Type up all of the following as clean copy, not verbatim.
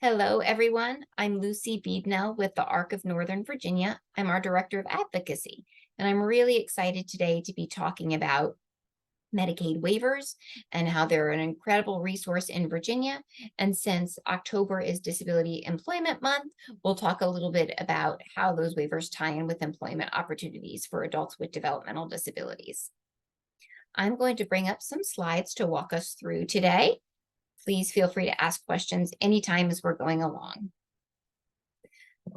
Hello, everyone. I'm Lucy Beadnell with the ARC of Northern Virginia. I'm our Director of Advocacy, and I'm really excited today to be talking about Medicaid waivers and how they're an incredible resource in Virginia. And since October is Disability Employment Month, we'll talk a little bit about how those waivers tie in with employment opportunities for adults with developmental disabilities. I'm going to bring up some slides to walk us through today. Please feel free to ask questions anytime as we're going along.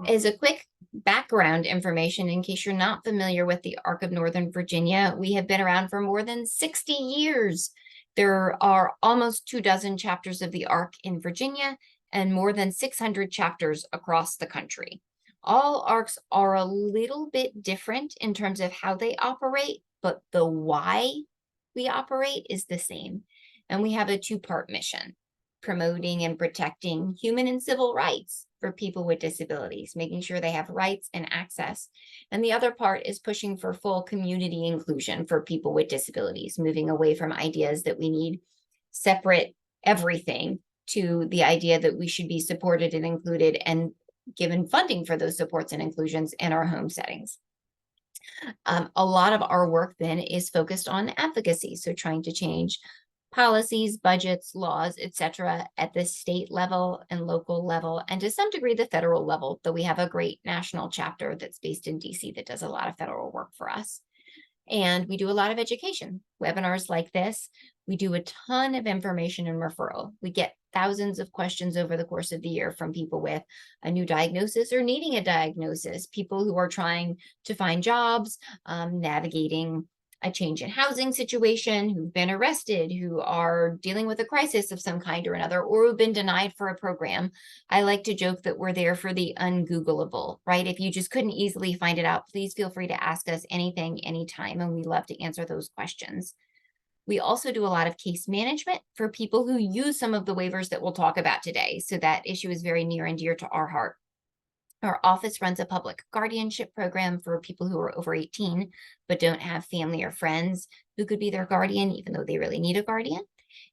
As a quick background information, in case you're not familiar with the Arc of Northern Virginia, we have been around for more than 60 years. There are almost 24 chapters of the Arc in Virginia and more than 600 chapters across the country. All ARCs are a little bit different in terms of how they operate, but the why we operate is the same. And we have a two-part mission: promoting and protecting human and civil rights for people with disabilities, making sure they have rights and access. And the other part is pushing for full community inclusion for people with disabilities, moving away from ideas that we need separate everything to the idea that we should be supported and included and given funding for those supports and inclusions in our home settings. A lot of our work then is focused on advocacy, so trying to change policies, budgets, laws, etc., at the state level and local level, and to some degree the federal level, though we have a great national chapter that's based in DC that does a lot of federal work for us. And we do a lot of education, webinars like this. We do a ton of information and referral. We get thousands of questions over the course of the year from people with a new diagnosis or needing a diagnosis, people who are trying to find jobs, navigating a change in housing situation, who've been arrested, who are dealing with a crisis of some kind or another, or who've been denied for a program. I like to joke that we're there for the ungoogleable, right? If you just couldn't easily find it out, please feel free to ask us anything, anytime, and we love to answer those questions. We also do a lot of case management for people who use some of the waivers that we'll talk about today. So that issue is very near and dear to our heart. Our office runs a public guardianship program for people who are over 18, but don't have family or friends who could be their guardian, even though they really need a guardian.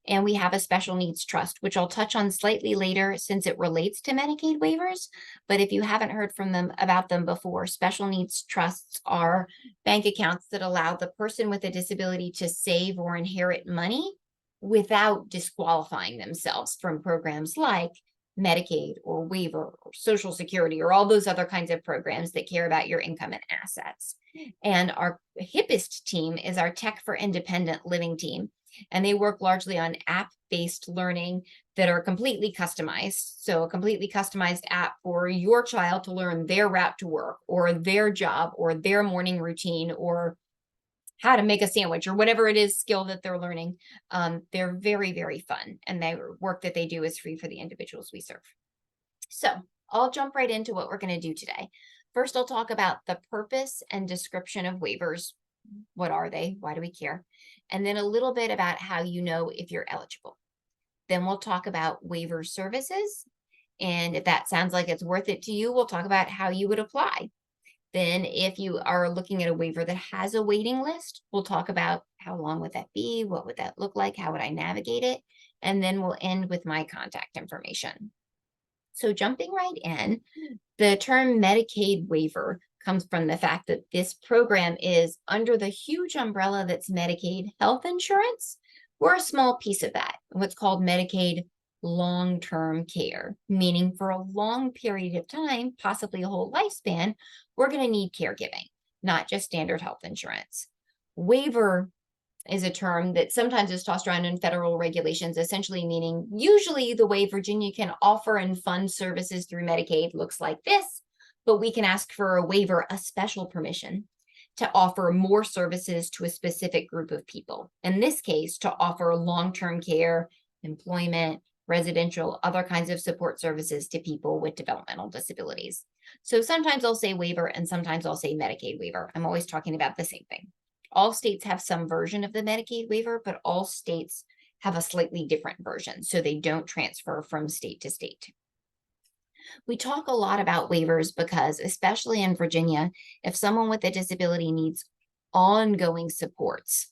And we have a special needs trust, which I'll touch on slightly later since it relates to Medicaid waivers. But if you haven't heard from them about them before, special needs trusts are bank accounts that allow the person with a disability to save or inherit money without disqualifying themselves from programs like Medicaid or waiver or Social Security or all those other kinds of programs that care about your income and assets. And our hippest team is our Tech for Independent Living team. And they work largely on app-based learning that are completely customized. So a completely customized app for your child to learn their route to work or their job or their morning routine or how to make a sandwich or whatever it is skill that they're learning. They're very, very fun. And the work that they do is free for the individuals we serve. So I'll jump right into what we're going to do today. First, I'll talk about the purpose and description of waivers. What are they? Why do we care? And then a little bit about how you know if you're eligible. Then we'll talk about waiver services. And if that sounds like it's worth it to you, we'll talk about how you would apply. Then if you are looking at a waiver that has a waiting list, we'll talk about how long would that be? What would that look like? How would I navigate it? And then we'll end with my contact information. So jumping right in, the term Medicaid waiver comes from the fact that this program is under the huge umbrella that's Medicaid health insurance. We're a small piece of that, what's called Medicaid long-term care, meaning for a long period of time, possibly a whole lifespan, we're going to need caregiving, not just standard health insurance. Waiver is a term that sometimes is tossed around in federal regulations, essentially meaning usually the way Virginia can offer and fund services through Medicaid looks like this, but we can ask for a waiver, a special permission to offer more services to a specific group of people. In this case, to offer long-term care, employment, residential, other kinds of support services to people with developmental disabilities. So sometimes I'll say waiver and sometimes I'll say Medicaid waiver. I'm always talking about the same thing. All states have some version of the Medicaid waiver, but all states have a slightly different version, so they don't transfer from state to state. We talk a lot about waivers because, especially in Virginia, if someone with a disability needs ongoing supports,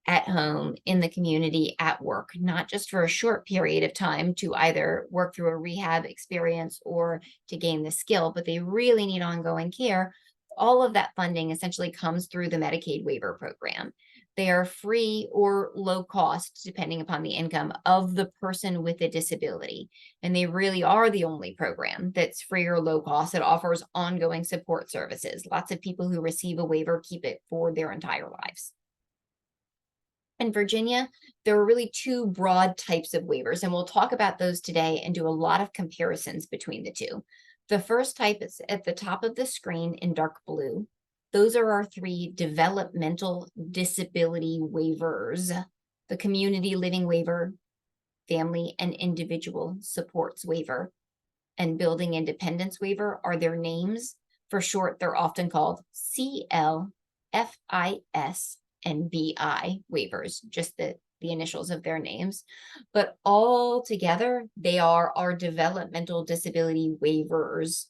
at home, in the community, at work, not just for a short period of time to either work through a rehab experience or to gain the skill, but they really need ongoing care. All of that funding essentially comes through the Medicaid waiver program. They are free or low cost, depending upon the income of the person with a disability. And they really are the only program that's free or low cost that offers ongoing support services. Lots of people who receive a waiver keep it for their entire lives. In Virginia, there are really two broad types of waivers, and we'll talk about those today and do a lot of comparisons between the two. The first type is at the top of the screen in dark blue. Those are our three developmental disability waivers: the community living waiver, family and individual supports waiver, and building independence waiver are their names. For short, they're often called CL, FIS, and BI waivers, just the initials of their names. But all together, they are our developmental disability waivers.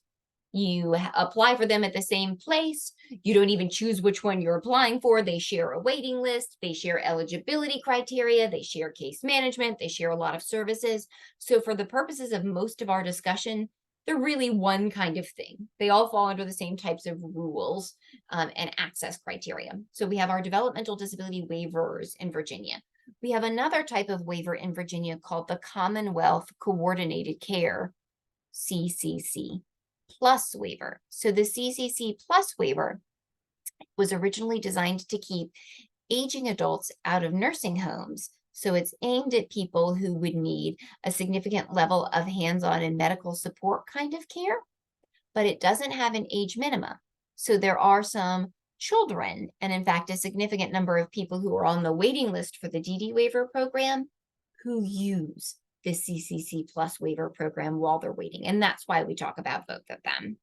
You apply for them at the same place. You don't even choose which one you're applying for. They share a waiting list. They share eligibility criteria. They share case management. They share a lot of services. So for the purposes of most of our discussion, they're really one kind of thing. They all fall under the same types of rules and access criteria. So we have our developmental disability waivers in Virginia. We have another type of waiver in Virginia called the Commonwealth Coordinated Care, CCC Plus waiver. So the CCC Plus waiver was originally designed to keep aging adults out of nursing homes. So it's aimed at people who would need a significant level of hands-on and medical support kind of care, but it doesn't have an age minimum. So there are some children, and in fact, a significant number of people who are on the waiting list for the DD waiver program who use the CCC Plus waiver program while they're waiting. And that's why we talk about both of them.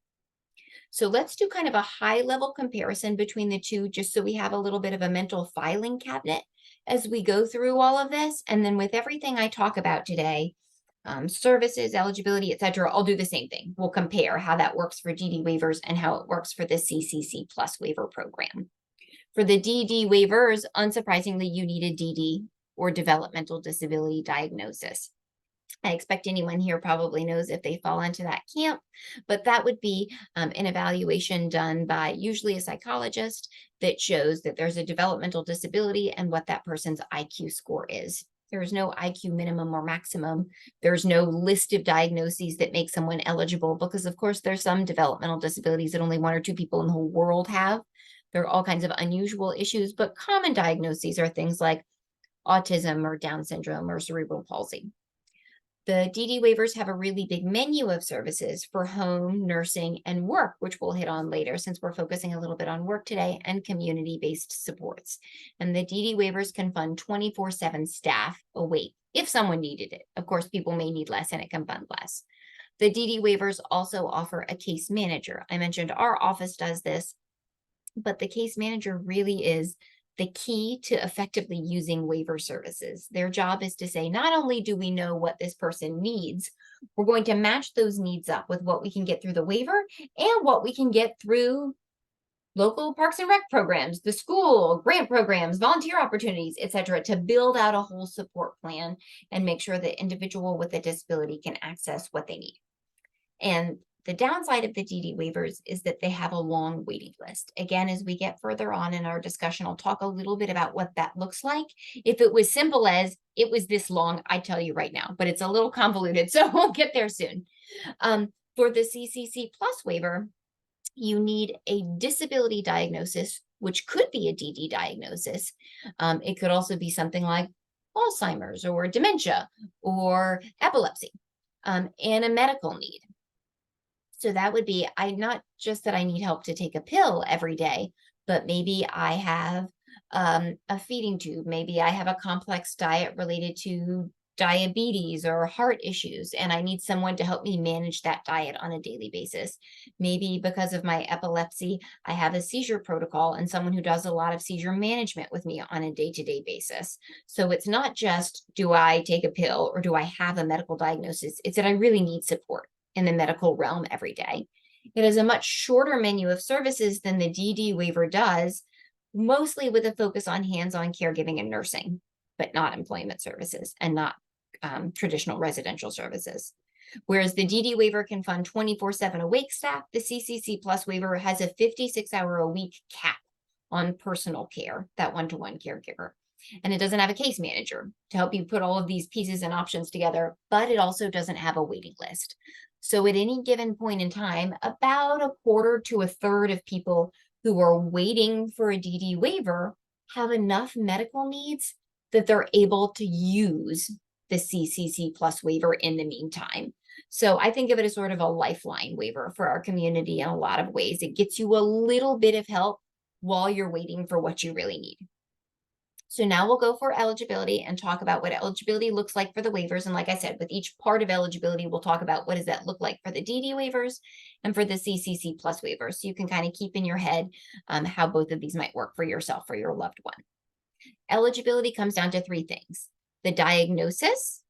So let's do kind of a high level comparison between the two, just so we have a little bit of a mental filing cabinet as we go through all of this. And then with everything I talk about today, services, eligibility, etc., I'll do the same thing. We'll compare how that works for DD waivers and how it works for the CCC Plus waiver program. For the DD waivers, unsurprisingly, you need a DD or developmental disability diagnosis. I expect anyone here probably knows if they fall into that camp, but that would be an evaluation done by usually a psychologist that shows that there's a developmental disability and what that person's IQ score is. There is no IQ minimum or maximum. There's no list of diagnoses that make someone eligible because, of course, there's some developmental disabilities that only one or two people in the whole world have. There are all kinds of unusual issues, but common diagnoses are things like autism or Down syndrome or cerebral palsy. The DD waivers have a really big menu of services for home, nursing, and work, which we'll hit on later since we're focusing a little bit on work today, and community-based supports. And the DD waivers can fund 24/7 staff awake if someone needed it. Of course, people may need less and it can fund less. The DD waivers also offer a case manager. I mentioned our office does this, but the case manager really is the key to effectively using waiver services. Their job is to say, not only do we know what this person needs, we're going to match those needs up with what we can get through the waiver and what we can get through local parks and rec programs, the school, grant programs, volunteer opportunities, etc., to build out a whole support plan and make sure the individual with a disability can access what they need. And the downside of the DD waivers is that they have a long waiting list. Again, as we get further on in our discussion, I'll talk a little bit about what that looks like. If it was simple as it was this long, I tell you right now, but it's a little convoluted, so we'll get there soon. For the CCC Plus waiver, you need a disability diagnosis, which could be a DD diagnosis. It could also be something like Alzheimer's or dementia or epilepsy, and a medical need. So that would be, not just that I need help to take a pill every day, but maybe I have a feeding tube. Maybe I have a complex diet related to diabetes or heart issues, and I need someone to help me manage that diet on a daily basis. Maybe because of my epilepsy, I have a seizure protocol and someone who does a lot of seizure management with me on a day-to-day basis. So it's not just, do I take a pill or do I have a medical diagnosis? It's that I really need support in the medical realm every day. It is a much shorter menu of services than the DD waiver does, mostly with a focus on hands-on caregiving and nursing, but not employment services and not traditional residential services. Whereas the DD waiver can fund 24/7 awake staff, the CCC Plus waiver has a 56-hour-a-week cap on personal care, that one-to-one caregiver. And it doesn't have a case manager to help you put all of these pieces and options together, but it also doesn't have a waiting list. So at any given point in time, about a quarter to a third of people who are waiting for a DD waiver have enough medical needs that they're able to use the CCC Plus waiver in the meantime. So I think of it as sort of a lifeline waiver for our community in a lot of ways. It gets you a little bit of help while you're waiting for what you really need. So now we'll go for eligibility and talk about what eligibility looks like for the waivers. And like I said, with each part of eligibility, we'll talk about what does that look like for the DD waivers and for the CCC Plus waivers. So you can kind of keep in your head how both of these might work for yourself or your loved one. Eligibility comes down to three things: the diagnosis,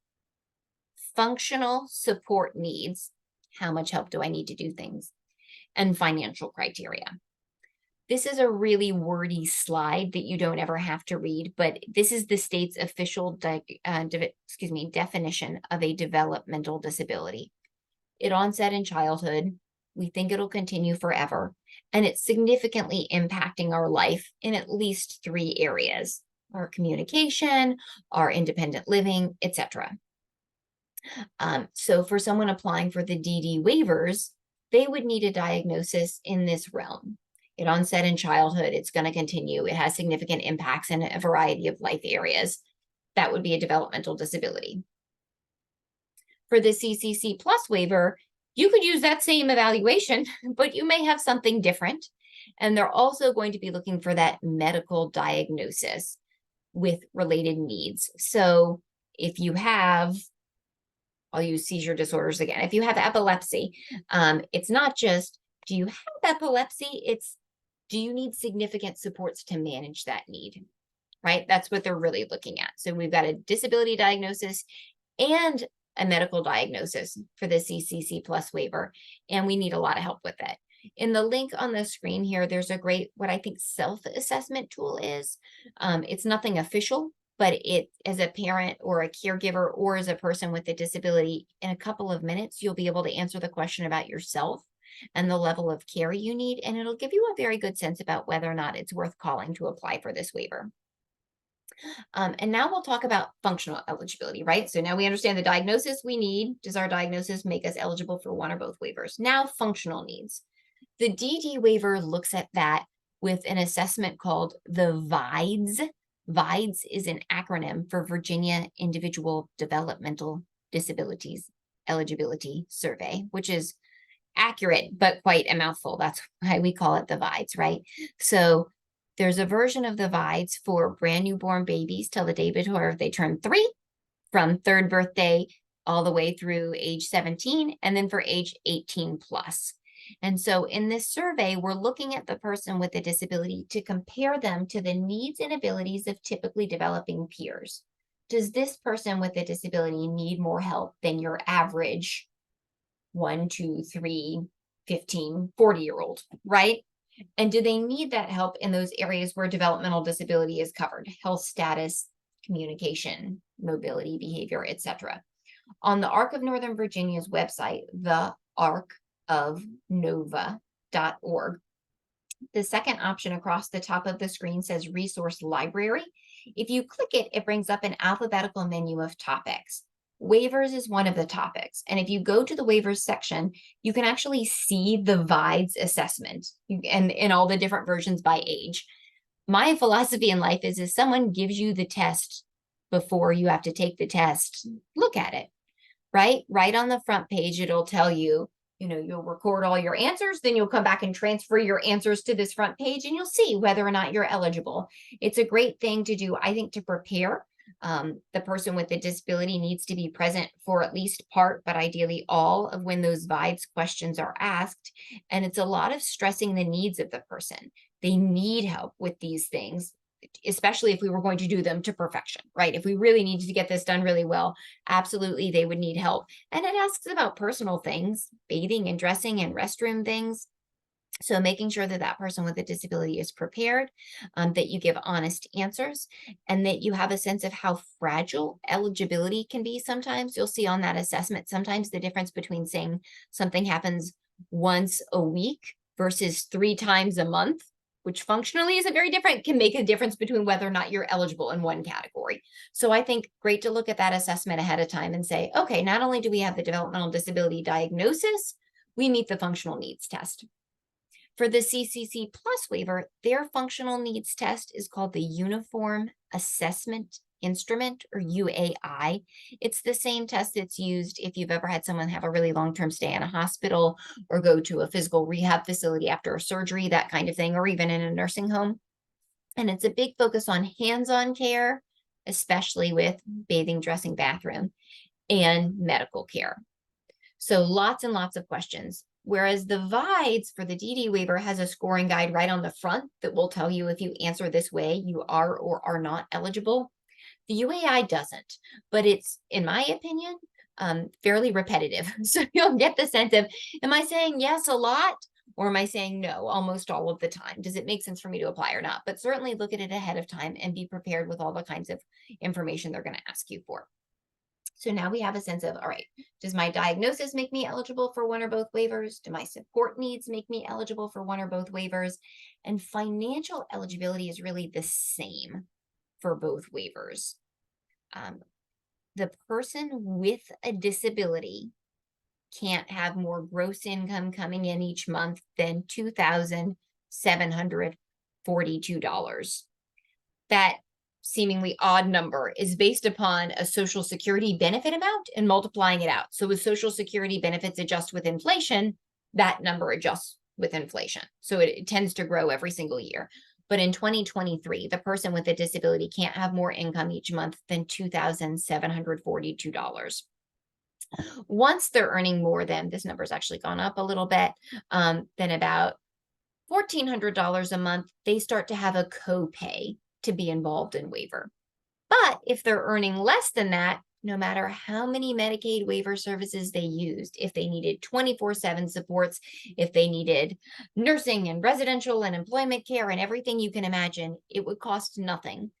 functional support needs, how much help do I need to do things, and financial criteria. This is a really wordy slide that you don't ever have to read, but this is the state's official definition of a developmental disability. It onset in childhood. We think it'll continue forever, and it's significantly impacting our life in at least three areas: our communication, our independent living, etc. So for someone applying for the DD waivers, they would need a diagnosis in this realm. It onset in childhood, it's going to continue. It has significant impacts in a variety of life areas. That would be a developmental disability. For the CCC Plus waiver, you could use that same evaluation, but you may have something different. And they're also going to be looking for that medical diagnosis with related needs. So if you have, I'll use seizure disorders again. If you have epilepsy, it's not just, do you have epilepsy? It's, do you need significant supports to manage that need, right? That's what they're really looking at. So we've got a disability diagnosis and a medical diagnosis for the CCC Plus waiver, and we need a lot of help with it. In the link on the screen here, there's a great, what I think self-assessment tool is. It's nothing official, but it, as a parent or a caregiver or as a person with a disability, in a couple of minutes, you'll be able to answer the question about yourself and the level of care you need, and it'll give you a very good sense about whether or not it's worth calling to apply for this waiver. And now we'll talk about functional eligibility, right? So now we understand the diagnosis we need. Does our diagnosis make us eligible for one or both waivers? Now, functional needs. The DD waiver looks at that with an assessment called the VIDES. VIDES is an acronym for Virginia Individual Developmental Disabilities Eligibility Survey, which is accurate, but quite a mouthful. That's why we call it the VIDES, right? So there's a version of the VIDES for brand newborn babies till the day before they turn 3, from 3rd birthday all the way through age 17, and then for age 18 plus. And so in this survey, we're looking at the person with a disability to compare them to the needs and abilities of typically developing peers. Does this person with a disability need more help than your average 1, 2, 3, 15, 40-year-old, right? And do they need that help in those areas where developmental disability is covered? Health status, communication, mobility, behavior, etc. On the ARC of Northern Virginia's website, thearcofnova.org, the second option across the top of the screen says Resource Library. If you click it, it brings up an alphabetical menu of topics. Waivers is one of the topics. And if you go to the waivers section, you can actually see the VIDES assessment and in all the different versions by age. My philosophy in life is if someone gives you the test before you have to take the test, look at it, right? Right on the front page, it'll tell you, you'll record all your answers, then you'll come back and transfer your answers to this front page and you'll see whether or not you're eligible. It's a great thing to do, I think, to prepare. The person with the disability needs to be present for at least part, but ideally all of when those VIDES questions are asked. And it's a lot of stressing the needs of the person. They need help with these things, especially if we were going to do them to perfection, right? If we really needed to get this done really well, absolutely, they would need help. And it asks about personal things, bathing and dressing and restroom things. So making sure that that person with a disability is prepared, that you give honest answers, and that you have a sense of how fragile eligibility can be sometimes. You'll see on that assessment sometimes the difference between saying something happens once a week versus 3 times a month, which functionally isn't very different, can make a difference between whether or not you're eligible in one category. So I think great to look at that assessment ahead of time and say, okay, not only do we have the developmental disability diagnosis, we meet the functional needs test. For the CCC Plus waiver, their functional needs test is called the Uniform Assessment Instrument, or UAI. It's the same test that's used if you've ever had someone have a really long-term stay in a hospital or go to a physical rehab facility after a surgery, that kind of thing, or even in a nursing home. And it's a big focus on hands-on care, especially with bathing, dressing, bathroom, and medical care. So lots and lots of questions. Whereas the VIDES for the DD waiver has a scoring guide right on the front that will tell you if you answer this way, you are or are not eligible. The UAI doesn't, but it's, in my opinion, fairly repetitive. So you'll get the sense of, am I saying yes a lot? Or am I saying no almost all of the time? Does it make sense for me to apply or not? But certainly look at it ahead of time and be prepared with all the kinds of information they're going to ask you for. So now we have a sense of, all right, does my diagnosis make me eligible for one or both waivers? Do my support needs make me eligible for one or both waivers? And financial eligibility is really the same for both waivers. The person with a disability can't have more gross income coming in each month than $2,742. That seemingly odd number is based upon a Social Security benefit amount and multiplying it out. So as Social Security benefits adjust with inflation, that number adjusts with inflation. So it tends to grow every single year. But in 2023, the person with a disability can't have more income each month than $2,742. Once they're earning more than, this number's actually gone up a little bit, than about $1,400 a month, they start to have a copay to be involved in waiver. But if they're earning less than that, no matter how many Medicaid waiver services they used, if they needed 24/7 supports, if they needed nursing and residential and employment care and everything you can imagine, it would cost nothing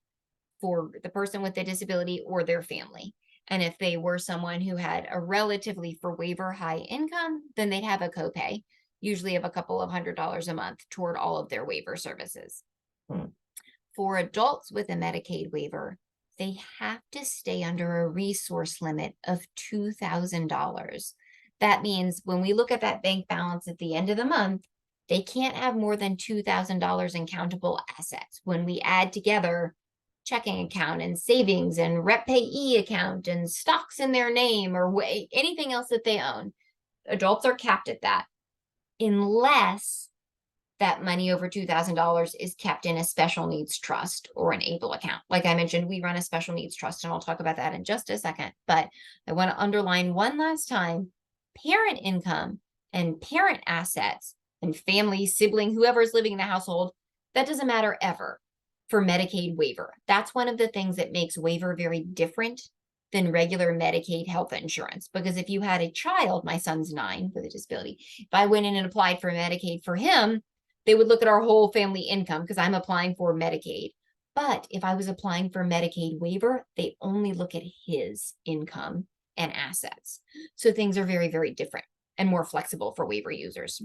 for the person with the disability or their family. And if they were someone who had a relatively, for waiver, high income, then they'd have a copay, usually of a couple of $100 a month toward all of their waiver services. For adults with a Medicaid waiver, they have to stay under a resource limit of $2,000. That means when we look at that bank balance at the end of the month, they can't have more than $2,000 in countable assets. When we add together checking account and savings and rep payee account and stocks in their name or anything else that they own, adults are capped at that, unless that money over $2,000 is kept in a special needs trust or an ABLE account. Like I mentioned, we run a special needs trust, and I'll talk about that in just a second. But I want to underline one last time, parent income and parent assets and family, sibling, whoever's living in the household, that doesn't matter ever for Medicaid waiver. That's one of the things that makes waiver very different than regular Medicaid health insurance. Because if you had a child, my son's 9 with a disability, if I went in and applied for Medicaid for him, they would look at our whole family income because I'm applying for Medicaid. But if I was applying for Medicaid waiver, they only look at his income and assets. So things are very, very different and more flexible for waiver users.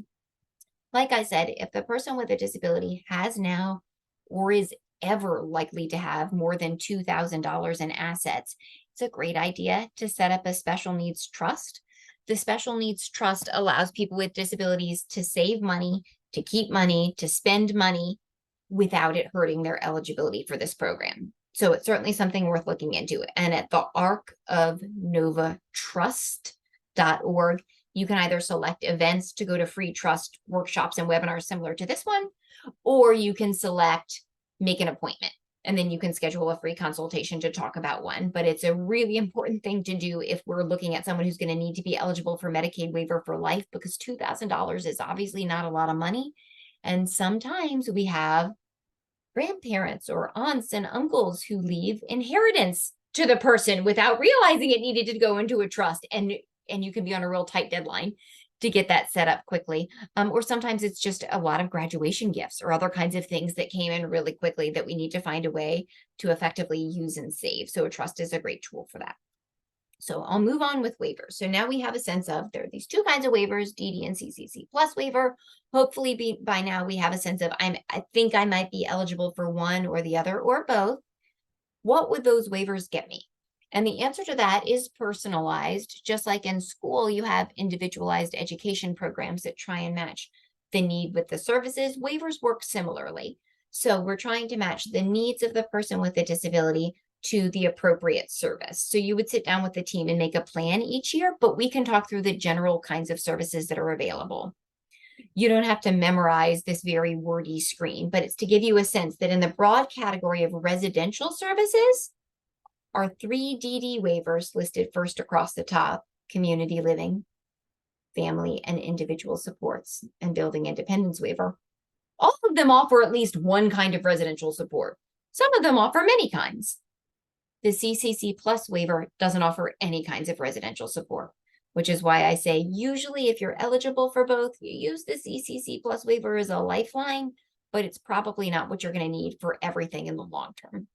Like I said, if the person with a disability has now or is ever likely to have more than $2,000 in assets, it's a great idea to set up a special needs trust. The special needs trust allows people with disabilities to save money, to keep money, to spend money without it hurting their eligibility for this program. So it's certainly something worth looking into. And at the arcofnovatrust.org, you can either select events to go to free trust workshops and webinars similar to this one, or you can select make an appointment. And then you can schedule a free consultation to talk about one. But it's a really important thing to do if we're looking at someone who's going to need to be eligible for Medicaid waiver for life, because $2,000 is obviously not a lot of money. And sometimes we have grandparents or aunts and uncles who leave inheritance to the person without realizing it needed to go into a trust. And you can be on a real tight deadline. to get that set up quickly. Or sometimes it's just a lot of graduation gifts or other kinds of things that came in really quickly that we need to find a way to effectively use and save. So a trust is a great tool for that. So I'll move on with waivers. So now we have a sense of there are these two kinds of waivers, DD and CCC plus waiver. Hopefully by now we have a sense of I think I might be eligible for one or the other or both. What would those waivers get me? And the answer to that is personalized. Just like in school, you have individualized education programs that try and match the need with the services. Waivers work similarly. So we're trying to match the needs of the person with a disability to the appropriate service. So you would sit down with the team and make a plan each year, but we can talk through the general kinds of services that are available. You don't have to memorize this very wordy screen, but it's to give you a sense that in the broad category of residential services, are 3 DD waivers listed first across the top: community living, family and individual supports, and building independence waiver. All of them offer at least one kind of residential support. Some of them offer many kinds. The CCC plus waiver doesn't offer any kinds of residential support, which is why I say usually if you're eligible for both, you use the CCC plus waiver as a lifeline, but it's probably not what you're going to need for everything in the long term.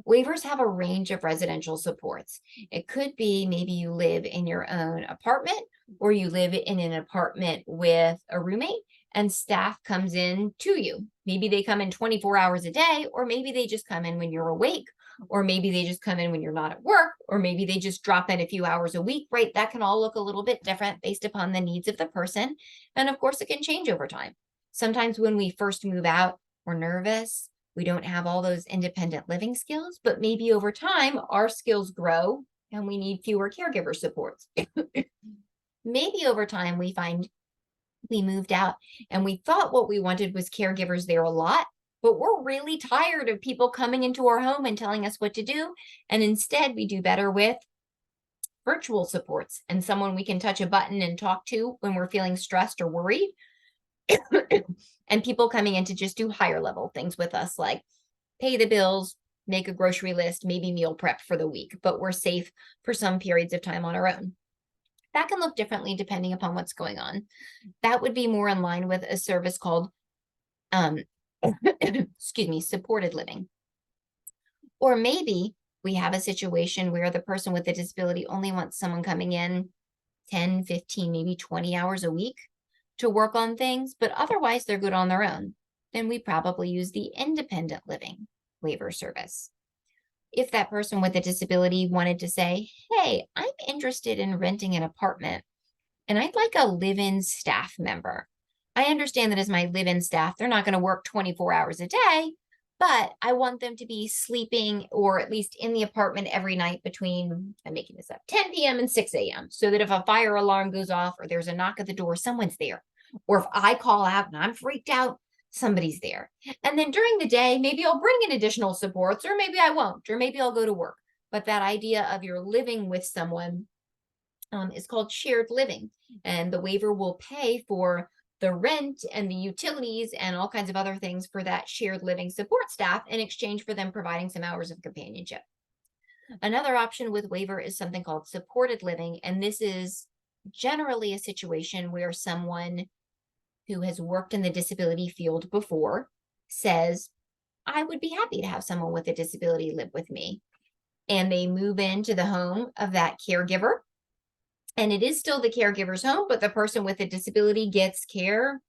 Waivers have a range of residential supports. It could be maybe you live in your own apartment or you live in an apartment with a roommate and staff comes in to you. Maybe they come in 24 hours a day, or maybe they just come in when you're awake, or maybe they just come in when you're not at work, or maybe they just drop in a few hours a week, right? That can all look a little bit different based upon the needs of the person. And of course, it can change over time. Sometimes when we first move out, we're nervous. We don't have all those independent living skills, but maybe over time, our skills grow and we need fewer caregiver supports. Maybe over time, we find we moved out and we thought what we wanted was caregivers there a lot, but we're really tired of people coming into our home and telling us what to do. And instead, we do better with virtual supports and someone we can touch a button and talk to when we're feeling stressed or worried. And people coming in to just do higher level things with us, like pay the bills, make a grocery list, maybe meal prep for the week, but we're safe for some periods of time on our own. That can look differently depending upon what's going on. That would be more in line with a service called, supported living. Or maybe we have a situation where the person with a disability only wants someone coming in 10, 15, maybe 20 hours a week to work on things, but otherwise they're good on their own. Then we probably use the independent living waiver service. If that person with a disability wanted to say, hey, I'm interested in renting an apartment and I'd like a live-in staff member. I understand that as my live-in staff, they're not going to work 24 hours a day, but I want them to be sleeping or at least in the apartment every night between, I'm making this up, 10 p.m. and 6 a.m. so that if a fire alarm goes off or there's a knock at the door, someone's there. Or if I call out and I'm freaked out, somebody's there. And then during the day, maybe I'll bring in additional supports, or maybe I won't, or maybe I'll go to work. But that idea of you're living with someone is called shared living. And the waiver will pay for the rent and the utilities and all kinds of other things for that shared living support staff in exchange for them providing some hours of companionship. Another option with waiver is something called supported living. And this is generally a situation where someone who has worked in the disability field before says, I would be happy to have someone with a disability live with me. And they move into the home of that caregiver. And it is still the caregiver's home, but the person with a disability gets care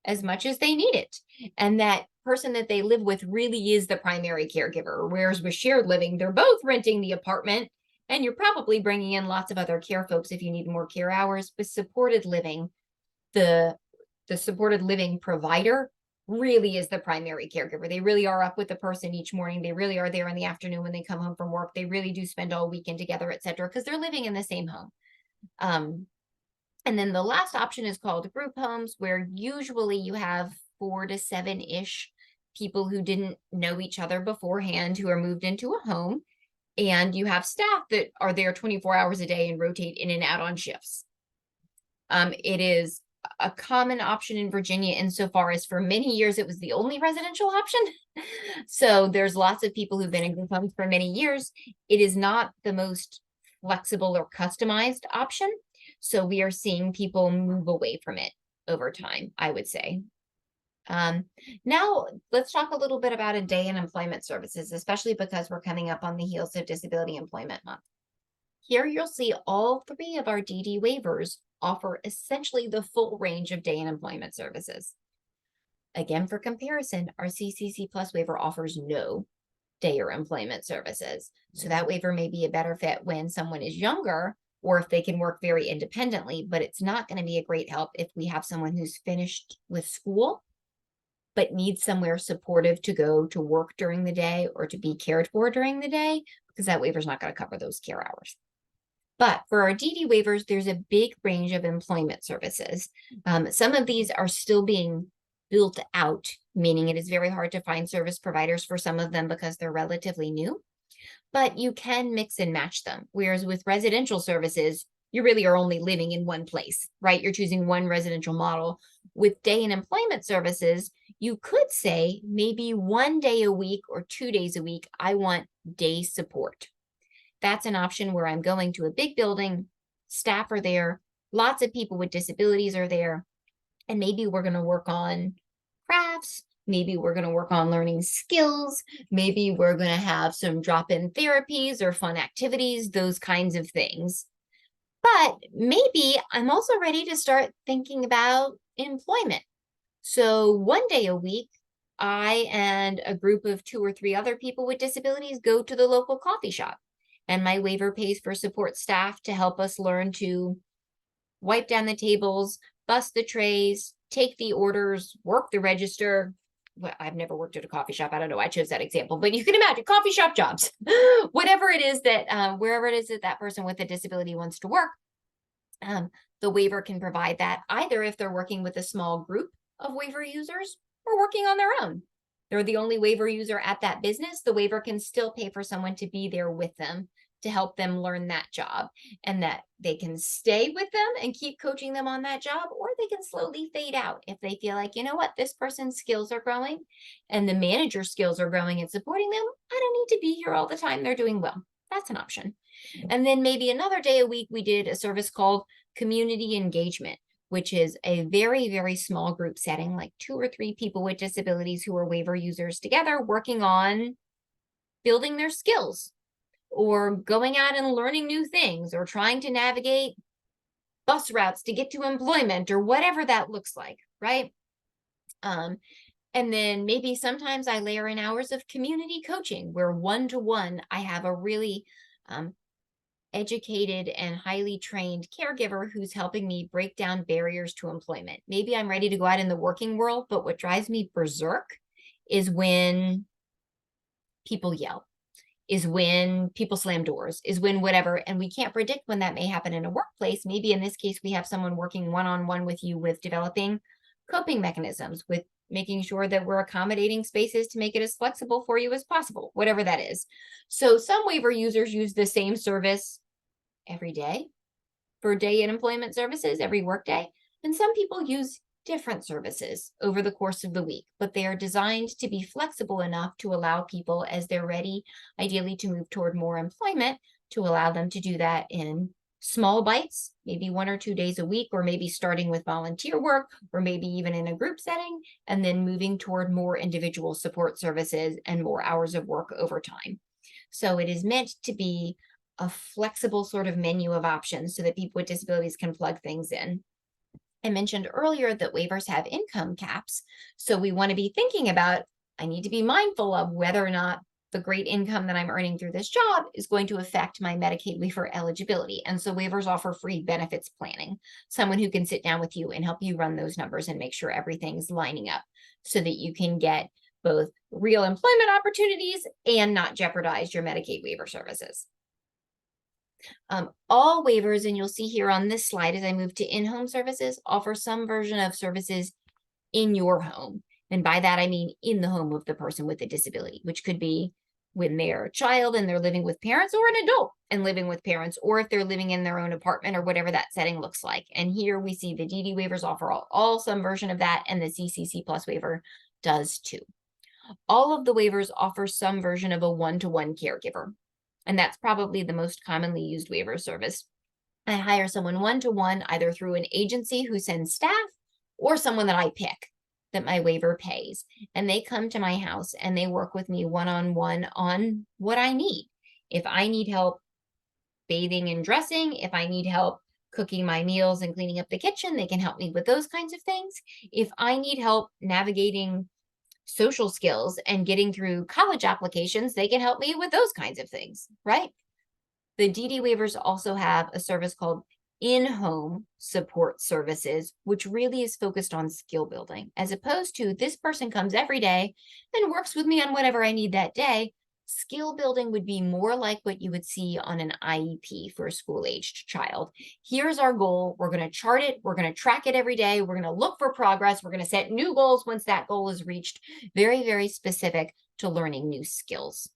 as much as they need it. And that person that they live with really is the primary caregiver. Whereas with shared living, they're both renting the apartment and you're probably bringing in lots of other care folks if you need more care hours. With supported living, the supported living provider really is the primary caregiver. They really are up with the person each morning. They really are there in the afternoon when they come home from work. They really do spend all weekend together, et cetera, because they're living in the same home. And then the last option is called group homes, where usually you have 4 to 7-ish people who didn't know each other beforehand who are moved into a home, and you have staff that are there 24 hours a day and rotate in and out on shifts. It is a common option in Virginia insofar as for many years it was the only residential option. So there's lots of people who've been in group homes for many years. It is not the most flexible or customized option, So we are seeing people move away from it over time, I would say. Now let's talk a little bit about a day in employment services, especially because we're coming up on the heels of Disability Employment Month. Here you'll see all three of our DD waivers offer essentially the full range of day in employment services. Again, for comparison, our CCC Plus waiver offers no day or employment services. So that waiver may be a better fit when someone is younger or if they can work very independently, but it's not going to be a great help if we have someone who's finished with school but needs somewhere supportive to go to work during the day or to be cared for during the day, because that waiver is not going to cover those care hours. But for our DD waivers, there's a big range of employment services. Some of these are still being built out, meaning it is very hard to find service providers for some of them because they're relatively new, but you can mix and match them. Whereas with residential services, you really are only living in one place, right? You're choosing one residential model. With day and employment services, you could say maybe 1 day a week or 2 days a week, I want day support. That's an option where I'm going to a big building, staff are there, lots of people with disabilities are there, and maybe we're going to work on crafts, maybe we're going to work on learning skills, maybe we're going to have some drop-in therapies or fun activities, those kinds of things. But maybe I'm also ready to start thinking about employment. So 1 day a week, I and a group of 2 or 3 other people with disabilities go to the local coffee shop. And my waiver pays for support staff to help us learn to wipe down the tables, bust the trays, take the orders, work the register. Well, I've never worked at a coffee shop. I don't know. I chose that example, but you can imagine coffee shop jobs, whatever it is that, wherever it is that that person with a disability wants to work, the waiver can provide that either if they're working with a small group of waiver users or working on their own. They're the only waiver user at that business. The waiver can still pay for someone to be there with them to help them learn that job, and that they can stay with them and keep coaching them on that job, or they can slowly fade out if they feel like, you know what, this person's skills are growing and the manager's skills are growing and supporting them. I don't need to be here all the time. They're doing well. That's an option. And then maybe another day a week, we did a service called community engagement, which is a very, very small group setting, like 2 or 3 people with disabilities who are waiver users together working on building their skills or going out and learning new things or trying to navigate bus routes to get to employment or whatever that looks like, right? And then maybe sometimes I layer in hours of community coaching where one-to-one I have a really educated and highly trained caregiver who's helping me break down barriers to employment. Maybe I'm ready to go out in the working world, but what drives me berserk is when people yell, is when people slam doors, is when whatever, and we can't predict when that may happen in a workplace. Maybe in this case, we have someone working one-on-one with you with developing coping mechanisms, with making sure that we're accommodating spaces to make it as flexible for you as possible, whatever that is. So some waiver users use the same service every day for day in employment services, every workday, and some people use different services over the course of the week, but they are designed to be flexible enough to allow people, as they're ready, ideally to move toward more employment, to allow them to do that in small bites, maybe 1 or 2 days a week, or maybe starting with volunteer work, or maybe even in a group setting, and then moving toward more individual support services and more hours of work over time. So it is meant to be a flexible sort of menu of options so that people with disabilities can plug things in. I mentioned earlier that waivers have income caps. So we want to be thinking about, I need to be mindful of whether or not the great income that I'm earning through this job is going to affect my Medicaid waiver eligibility. And so waivers offer free benefits planning, someone who can sit down with you and help you run those numbers and make sure everything's lining up so that you can get both real employment opportunities and not jeopardize your Medicaid waiver services. All waivers, and you'll see here on this slide as I move to in-home services, offer some version of services in your home. And by that, I mean in the home of the person with a disability, which could be when they're a child and they're living with parents, or an adult and living with parents, or if they're living in their own apartment or whatever that setting looks like. And here we see the DD waivers offer all some version of that, and the CCC Plus waiver does too. All of the waivers offer some version of a one-to-one caregiver. And that's probably the most commonly used waiver service. I hire someone one-to-one, either through an agency who sends staff or someone that I pick that my waiver pays. And they come to my house and they work with me one-on-one on what I need. If I need help bathing and dressing, if I need help cooking my meals and cleaning up the kitchen, they can help me with those kinds of things. If I need help navigating social skills and getting through college applications, they can help me with those kinds of things, right? The DD waivers also have a service called in-home support services, which really is focused on skill building, as opposed to this person comes every day and works with me on whatever I need that day. Skill building would be more like what you would see on an IEP for a school-aged child. Here's our goal. We're going to chart it. We're going to track it every day. We're going to look for progress. We're going to set new goals once that goal is reached. Very, very specific to learning new skills.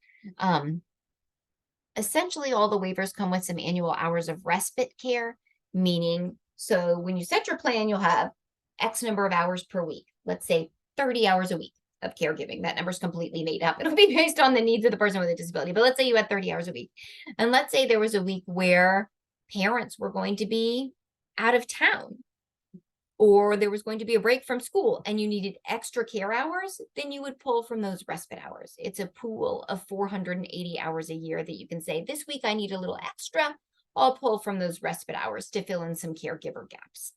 Essentially, all the waivers come with some annual hours of respite care, meaning, so when you set your plan, you'll have X number of hours per week. Let's say 30 hours a week of caregiving. That number is completely made up. It'll be based on the needs of the person with a disability. But let's say you had 30 hours a week. And let's say there was a week where parents were going to be out of town, or there was going to be a break from school and you needed extra care hours, then you would pull from those respite hours. It's a pool of 480 hours a year that you can say, this week I need a little extra. I'll pull from those respite hours to fill in some caregiver gaps.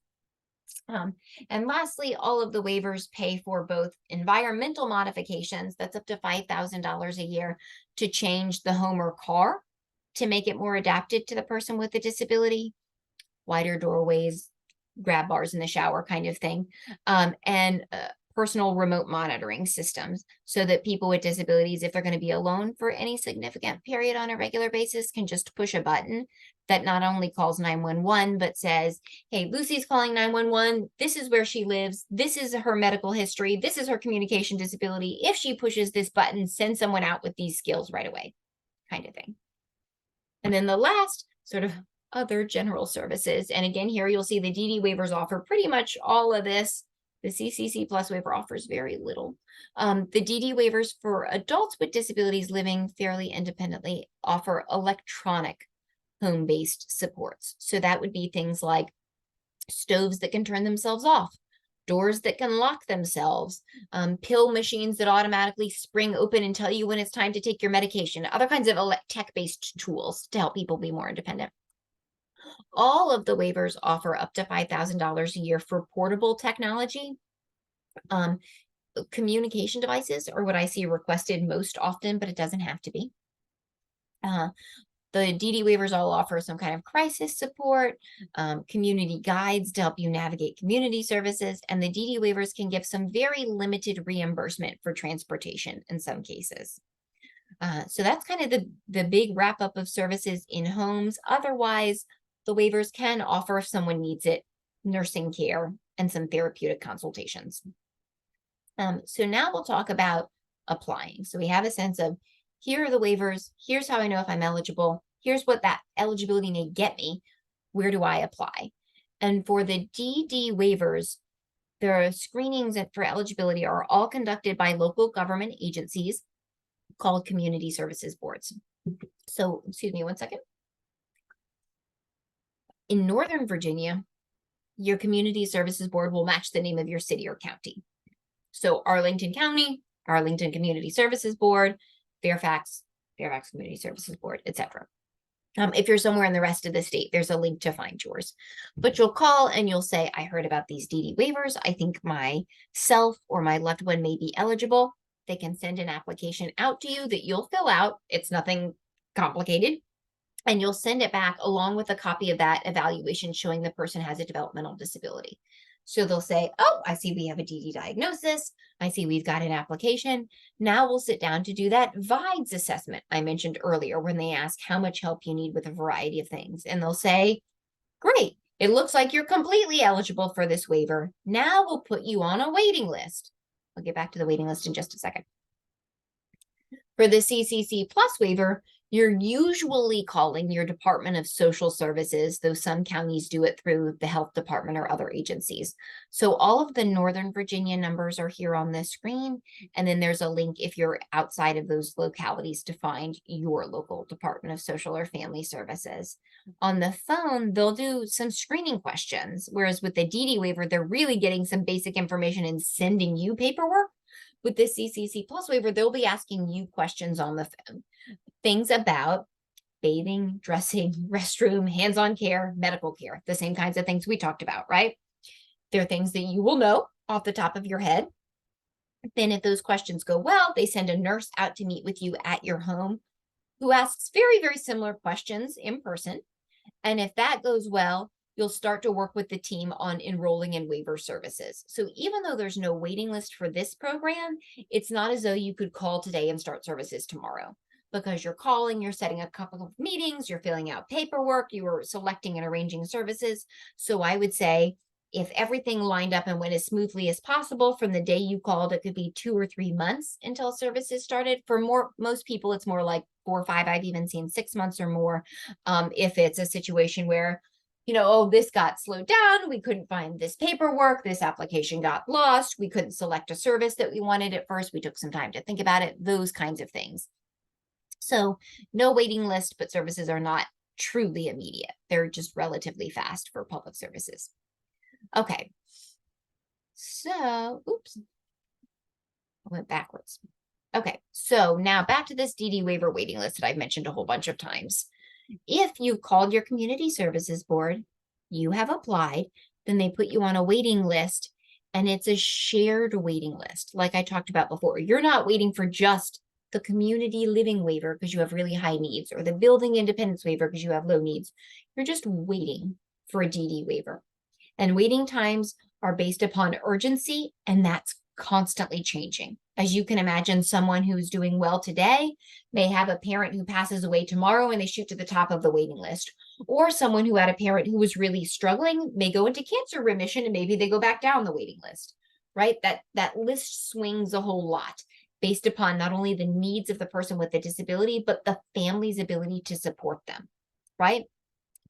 And lastly, all of the waivers pay for both environmental modifications, that's up to $5,000 a year, to change the home or car to make it more adapted to the person with a disability, wider doorways, grab bars in the shower kind of thing, and personal remote monitoring systems so that people with disabilities, if they're going to be alone for any significant period on a regular basis, can just push a button that not only calls 911, but says, hey, Lucy's calling 911. This is where she lives. This is her medical history. This is her communication disability. If she pushes this button, send someone out with these skills right away, kind of thing. And then the last sort of other general services. And again, here you'll see the DD waivers offer pretty much all of this. The CCC Plus waiver offers very little. The DD waivers for adults with disabilities living fairly independently offer electronic home-based supports. So that would be things like stoves that can turn themselves off, doors that can lock themselves, pill machines that automatically spring open and tell you when it's time to take your medication, other kinds of tech-based tools to help people be more independent. All of the waivers offer up to $5,000 a year for portable technology. Communication devices are what I see requested most often, but it doesn't have to be. The DD waivers all offer some kind of crisis support, community guides to help you navigate community services, and the DD waivers can give some very limited reimbursement for transportation in some cases. So that's kind of the big wrap up of services in homes. Otherwise, the waivers can offer, if someone needs it, nursing care and some therapeutic consultations. So now we'll talk about applying. So we have a sense of, here are the waivers. Here's how I know if I'm eligible. Here's what that eligibility may get me. Where do I apply? And for the DD waivers, the screenings for eligibility are all conducted by local government agencies called community services boards. So, excuse me one second. In Northern Virginia, your community services board will match the name of your city or county. So Arlington County, Arlington Community Services Board, Fairfax Community Services Board, etc. If you're somewhere in the rest of the state, there's a link to find yours. But you'll call and you'll say, I heard about these DD waivers. I think myself or my loved one may be eligible. They can send an application out to you that you'll fill out. It's nothing complicated. And you'll send it back along with a copy of that evaluation showing the person has a developmental disability. So they'll say, oh, I see we have a DD diagnosis. I see we've got an application. Now we'll sit down to do that VIDES assessment I mentioned earlier when they ask how much help you need with a variety of things. And they'll say, great, it looks like you're completely eligible for this waiver. Now we'll put you on a waiting list. I'll get back to the waiting list in just a second. For the CCC Plus waiver, You're usually calling your Department of Social Services, though some counties do it through the health department or other agencies. So all of the Northern Virginia numbers are here on this screen. And then there's a link if you're outside of those localities to find your local Department of Social or Family Services. On the phone, they'll do some screening questions, whereas with the DD waiver, they're really getting some basic information and sending you paperwork. With the CCC Plus waiver, they'll be asking you questions on the phone. Things about bathing, dressing, restroom, hands-on care, medical care, the same kinds of things we talked about, right? They're things that you will know off the top of your head. Then if those questions go well, they send a nurse out to meet with you at your home who asks very, very similar questions in person. And if that goes well, you'll start to work with the team on enrolling in waiver services. So even though there's no waiting list for this program, it's not as though you could call today and start services tomorrow, because you're calling, you're setting a couple of meetings, you're filling out paperwork, you are selecting and arranging services. So I would say if everything lined up and went as smoothly as possible from the day you called, it could be 2 or 3 months until services started. For most people, it's more like 4 or 5. I've even seen 6 months or more. If it's a situation where, oh, this got slowed down, we couldn't find this paperwork, this application got lost, we couldn't select a service that we wanted at first, we took some time to think about it, those kinds of things. So no waiting list, but services are not truly immediate. They're just relatively fast for public services. Okay. So, oops, I went backwards. Okay, so now back to this DD waiver waiting list that I've mentioned a whole bunch of times. If you've called your community services board, you have applied, then they put you on a waiting list, and it's a shared waiting list. Like I talked about before, you're not waiting for just the community living waiver because you have really high needs, or the building independence waiver because you have low needs. You're just waiting for a DD waiver. And waiting times are based upon urgency, and that's constantly changing. As you can imagine, someone who's doing well today may have a parent who passes away tomorrow and they shoot to the top of the waiting list. Or someone who had a parent who was really struggling may go into cancer remission and maybe they go back down the waiting list, right? That list swings a whole lot based upon not only the needs of the person with the disability, but the family's ability to support them, right?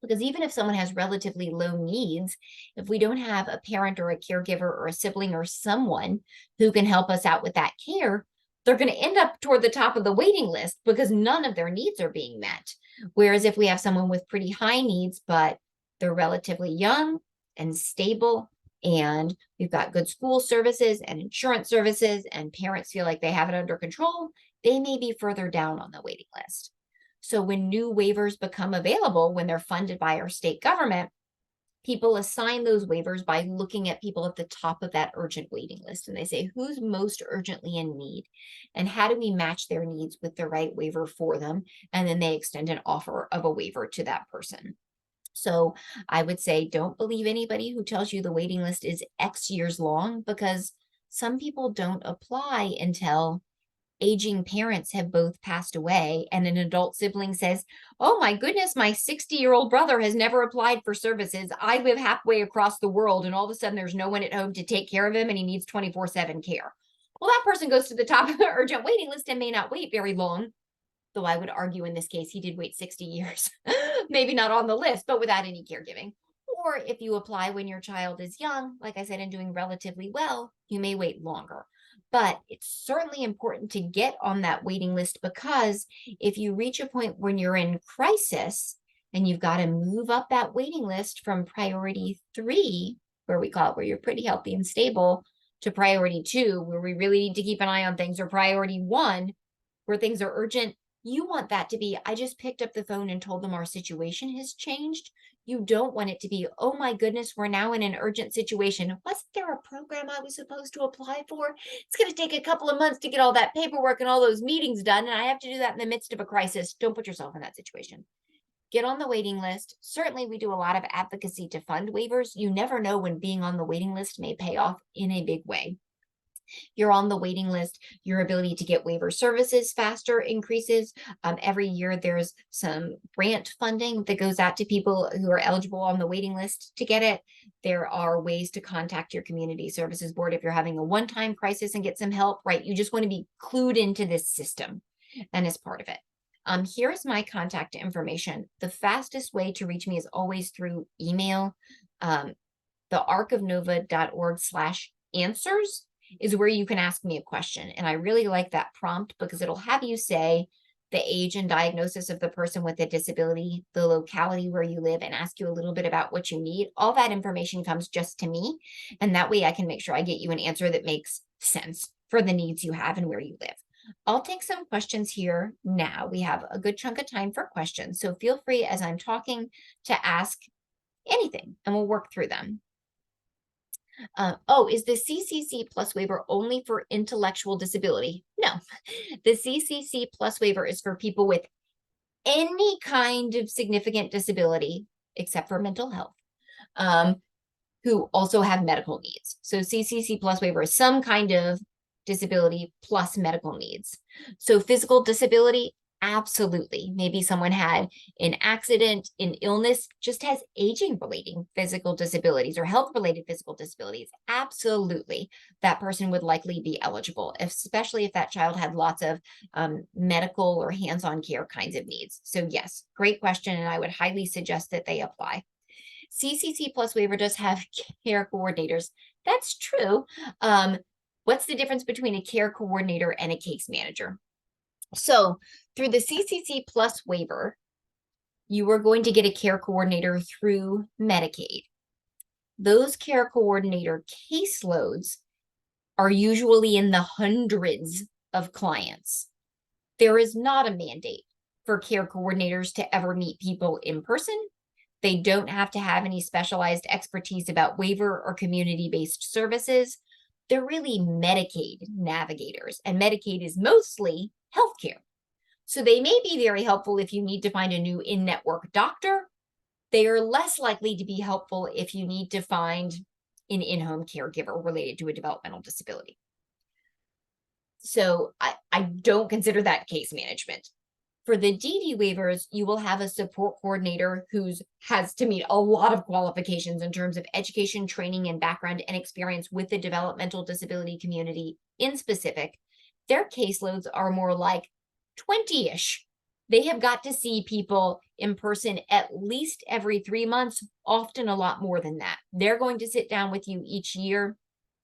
Because even if someone has relatively low needs, if we don't have a parent or a caregiver or a sibling or someone who can help us out with that care, they're going to end up toward the top of the waiting list because none of their needs are being met. Whereas if we have someone with pretty high needs, but they're relatively young and stable, and we've got good school services and insurance services, and parents feel like they have it under control, they may be further down on the waiting list. So when new waivers become available, when they're funded by our state government, people assign those waivers by looking at people at the top of that urgent waiting list. And they say, who's most urgently in need? And how do we match their needs with the right waiver for them? And then they extend an offer of a waiver to that person. So I would say, don't believe anybody who tells you the waiting list is X years long, because some people don't apply until aging parents have both passed away and an adult sibling says, oh my goodness, my 60-year-old brother has never applied for services. I live halfway across the world and all of a sudden there's no one at home to take care of him and he needs 24/7 care. Well, that person goes to the top of the urgent waiting list and may not wait very long. Though I would argue in this case, he did wait 60 years, maybe not on the list, but without any caregiving. Or if you apply when your child is young, like I said, and doing relatively well, you may wait longer. But it's certainly important to get on that waiting list, because if you reach a point when you're in crisis and you've got to move up that waiting list from priority 3, where we call it where you're pretty healthy and stable, to priority 2, where we really need to keep an eye on things, or priority 1, where things are urgent, you want that to be, I just picked up the phone and told them our situation has changed. You don't want it to be, oh my goodness, we're now in an urgent situation. Wasn't there a program I was supposed to apply for? It's going to take a couple of months to get all that paperwork and all those meetings done, and I have to do that in the midst of a crisis. Don't put yourself in that situation. Get on the waiting list. Certainly, we do a lot of advocacy to fund waivers. You never know when being on the waiting list may pay off in a big way. You're on the waiting list, your ability to get waiver services faster increases. Every year, there's some grant funding that goes out to people who are eligible on the waiting list to get it. There are ways to contact your community services board if you're having a one-time crisis and get some help, right? You just want to be clued into this system and as part of it. Here's my contact information. The fastest way to reach me is always through email. thearcofnova.org/answers is where you can ask me a question. And I really like that prompt because it'll have you say the age and diagnosis of the person with a disability, the locality where you live, and ask you a little bit about what you need. All that information comes just to me. And that way I can make sure I get you an answer that makes sense for the needs you have and where you live. I'll take some questions here now. We have a good chunk of time for questions. So feel free as I'm talking to ask anything and we'll work through them. Is the CCC plus waiver only for intellectual disability? No, the CCC plus waiver is for people with any kind of significant disability except for mental health, who also have medical needs. So CCC plus waiver is some kind of disability plus medical needs. So physical disability, absolutely. Maybe someone had an accident, an illness, just has aging relating physical disabilities or health related physical disabilities. Absolutely. That person would likely be eligible, especially if that child had lots of medical or hands-on care kinds of needs. So yes, great question. And I would highly suggest that they apply. CCC plus waiver does have care coordinators. That's true. What's the difference between a care coordinator and a case manager? So through the CCC plus waiver, you are going to get a care coordinator through Medicaid. Those care coordinator caseloads are usually in the hundreds of clients. There is not a mandate for care coordinators to ever meet people in person. They don't have to have any specialized expertise about waiver or community-based services. They're really Medicaid navigators, and Medicaid is mostly healthcare. So they may be very helpful if you need to find a new in-network doctor. They are less likely to be helpful if you need to find an in-home caregiver related to a developmental disability. So I don't consider that case management. For the DD waivers, you will have a support coordinator who has to meet a lot of qualifications in terms of education, training, and background and experience with the developmental disability community in specific. Their caseloads are more like 20-ish. They have got to see people in person at least every 3 months, often a lot more than that. They're going to sit down with you each year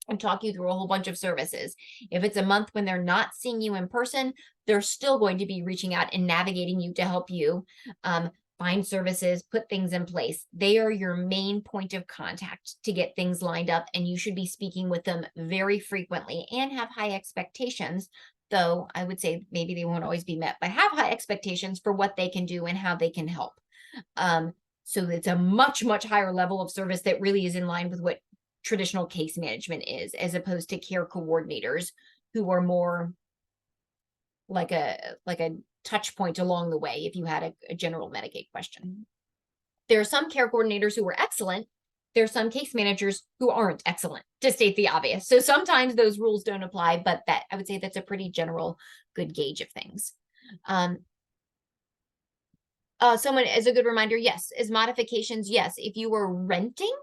and talk you through a whole bunch of services. If it's a month when they're not seeing you in person, they're still going to be reaching out and navigating you to help you find services, put things in place. They are your main point of contact to get things lined up, and you should be speaking with them very frequently and have high expectations, though I would say maybe they won't always be met, but have high expectations for what they can do and how they can help. So it's a much, much higher level of service that really is in line with what traditional case management is, as opposed to care coordinators who are more like a touch point along the way if you had a general Medicaid question. There are some care coordinators who are excellent. There are some case managers who aren't excellent, to state the obvious. So sometimes those rules don't apply, but that I would say that's a pretty general good gauge of things. Someone as a good reminder, yes, as modifications, yes, if you were renting,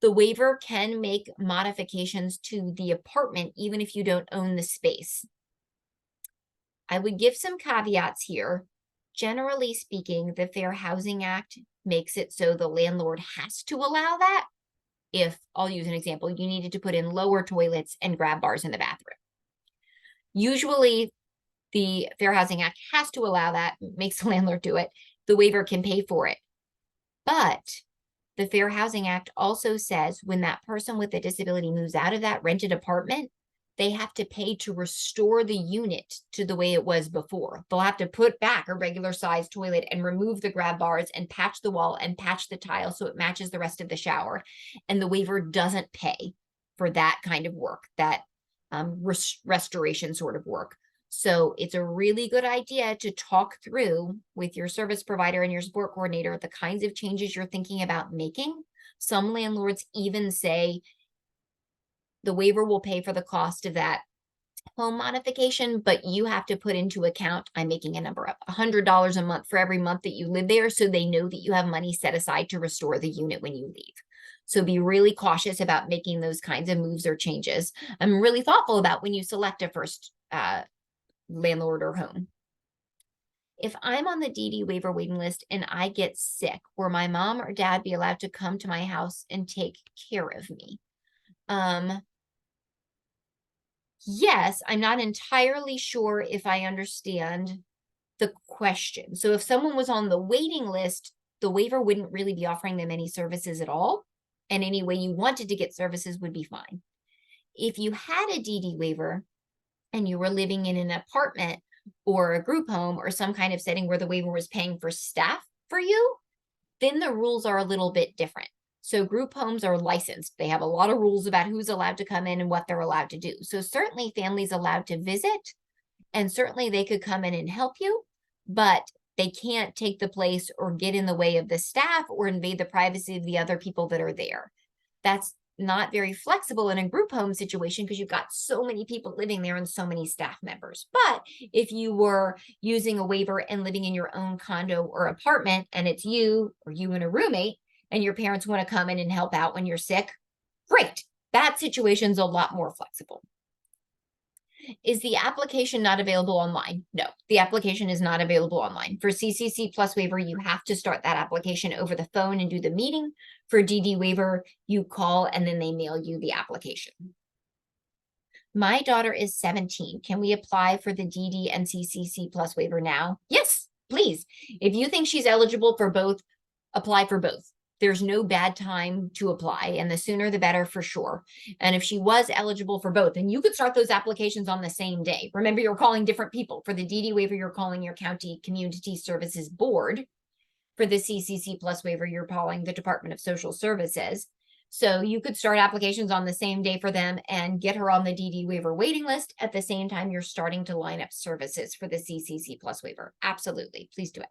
the waiver can make modifications to the apartment, even if you don't own the space. I would give some caveats here. Generally speaking, the Fair Housing Act makes it so the landlord has to allow that. If, I'll use an example, you needed to put in lower toilets and grab bars in the bathroom. Usually, the Fair Housing Act has to allow that, makes the landlord do it. The waiver can pay for it. But the Fair Housing Act also says when that person with a disability moves out of that rented apartment, they have to pay to restore the unit to the way it was before. They'll have to put back a regular size toilet and remove the grab bars and patch the wall and patch the tile so it matches the rest of the shower. And the waiver doesn't pay for that kind of work, that restoration sort of work. So it's a really good idea to talk through with your service provider and your support coordinator the kinds of changes you're thinking about making. Some landlords even say the waiver will pay for the cost of that home modification, but you have to put into account, I'm making a number up, $100 a month for every month that you live there, so they know that you have money set aside to restore the unit when you leave. So be really cautious about making those kinds of moves or changes. I'm really thoughtful about when you select a first landlord or home. If I'm on the DD waiver waiting list and I get sick, will my mom or dad be allowed to come to my house and take care of me? Yes, I'm not entirely sure if I understand the question. So if someone was on the waiting list, the waiver wouldn't really be offering them any services at all. And any way you wanted to get services would be fine. If you had a DD waiver and you were living in an apartment or a group home or some kind of setting where the waiver was paying for staff for you, then the rules are a little bit different. So group homes are licensed. They have a lot of rules about who's allowed to come in and what they're allowed to do. So certainly families allowed to visit, and certainly they could come in and help you, but they can't take the place or get in the way of the staff or invade the privacy of the other people that are there. That's not very flexible in a group home situation because you've got so many people living there and so many staff members. But if you were using a waiver and living in your own condo or apartment and it's you or you and a roommate and your parents want to come in and help out when you're sick, great. That situation's a lot more flexible. Is the application not available online? No, the application is not available online. For CCC Plus waiver, you have to start that application over the phone and do the meeting. For DD waiver, you call and then they mail you the application. My daughter is 17. Can we apply for the DD and CCC Plus waiver now? Yes, please. If you think she's eligible for both, apply for both. There's no bad time to apply, and the sooner the better for sure. And if she was eligible for both, and you could start those applications on the same day. Remember, you're calling different people. For the DD waiver, you're calling your county community services board. For the CCC Plus waiver, you're calling the Department of Social Services. So you could start applications on the same day for them and get her on the DD waiver waiting list at the same time you're starting to line up services for the CCC Plus waiver. Absolutely. Please do it.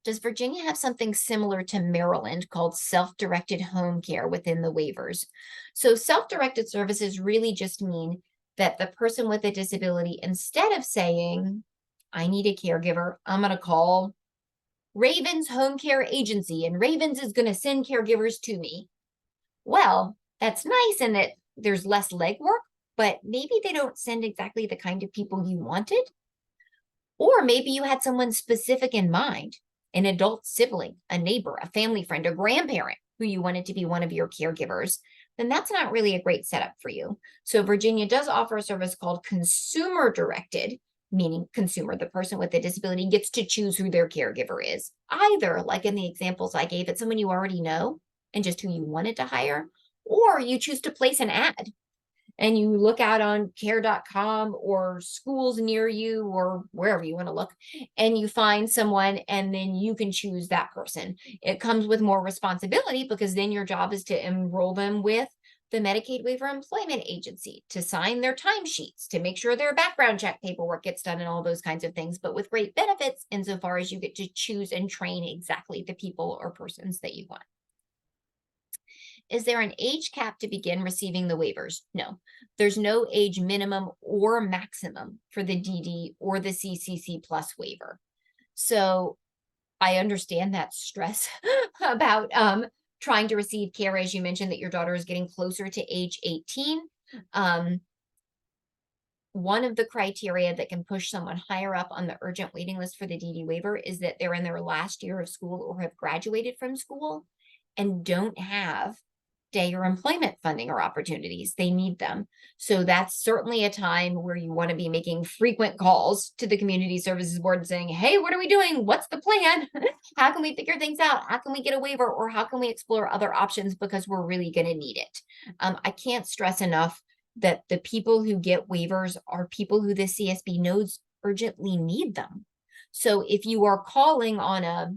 Does Virginia have something similar to Maryland called self-directed home care within the waivers? So self-directed services really just mean that the person with a disability, instead of saying, I need a caregiver, I'm going to call Ravens Home Care Agency and Ravens is going to send caregivers to me. Well, that's nice in that there's less legwork, but maybe they don't send exactly the kind of people you wanted. Or maybe you had someone specific in mind, an adult sibling, a neighbor, a family friend, a grandparent who you wanted to be one of your caregivers. Then that's not really a great setup for you. So Virginia does offer a service called consumer directed, meaning consumer, the person with a disability gets to choose who their caregiver is. Either, like in the examples I gave, it's someone you already know and just who you wanted to hire, or you choose to place an ad and you look out on care.com or schools near you or wherever you want to look, and you find someone and then you can choose that person. It comes with more responsibility because then your job is to enroll them with the Medicaid Waiver Employment Agency, to sign their timesheets, to make sure their background check paperwork gets done and all those kinds of things, but with great benefits insofar as you get to choose and train exactly the people or persons that you want. Is there an age cap to begin receiving the waivers? No, there's no age minimum or maximum for the DD or the CCC Plus waiver. So I understand that stress about trying to receive care, as you mentioned, that your daughter is getting closer to age 18. One of the criteria that can push someone higher up on the urgent waiting list for the DD waiver is that they're in their last year of school or have graduated from school and don't have day or employment funding or opportunities. They need them. So that's certainly a time where you want to be making frequent calls to the Community Services Board and saying, hey, what are we doing? What's the plan? How can we figure things out? How can we get a waiver, or how can we explore other options because we're really going to need it? I can't stress enough that the people who get waivers are people who the CSB knows urgently need them. So if you are calling on a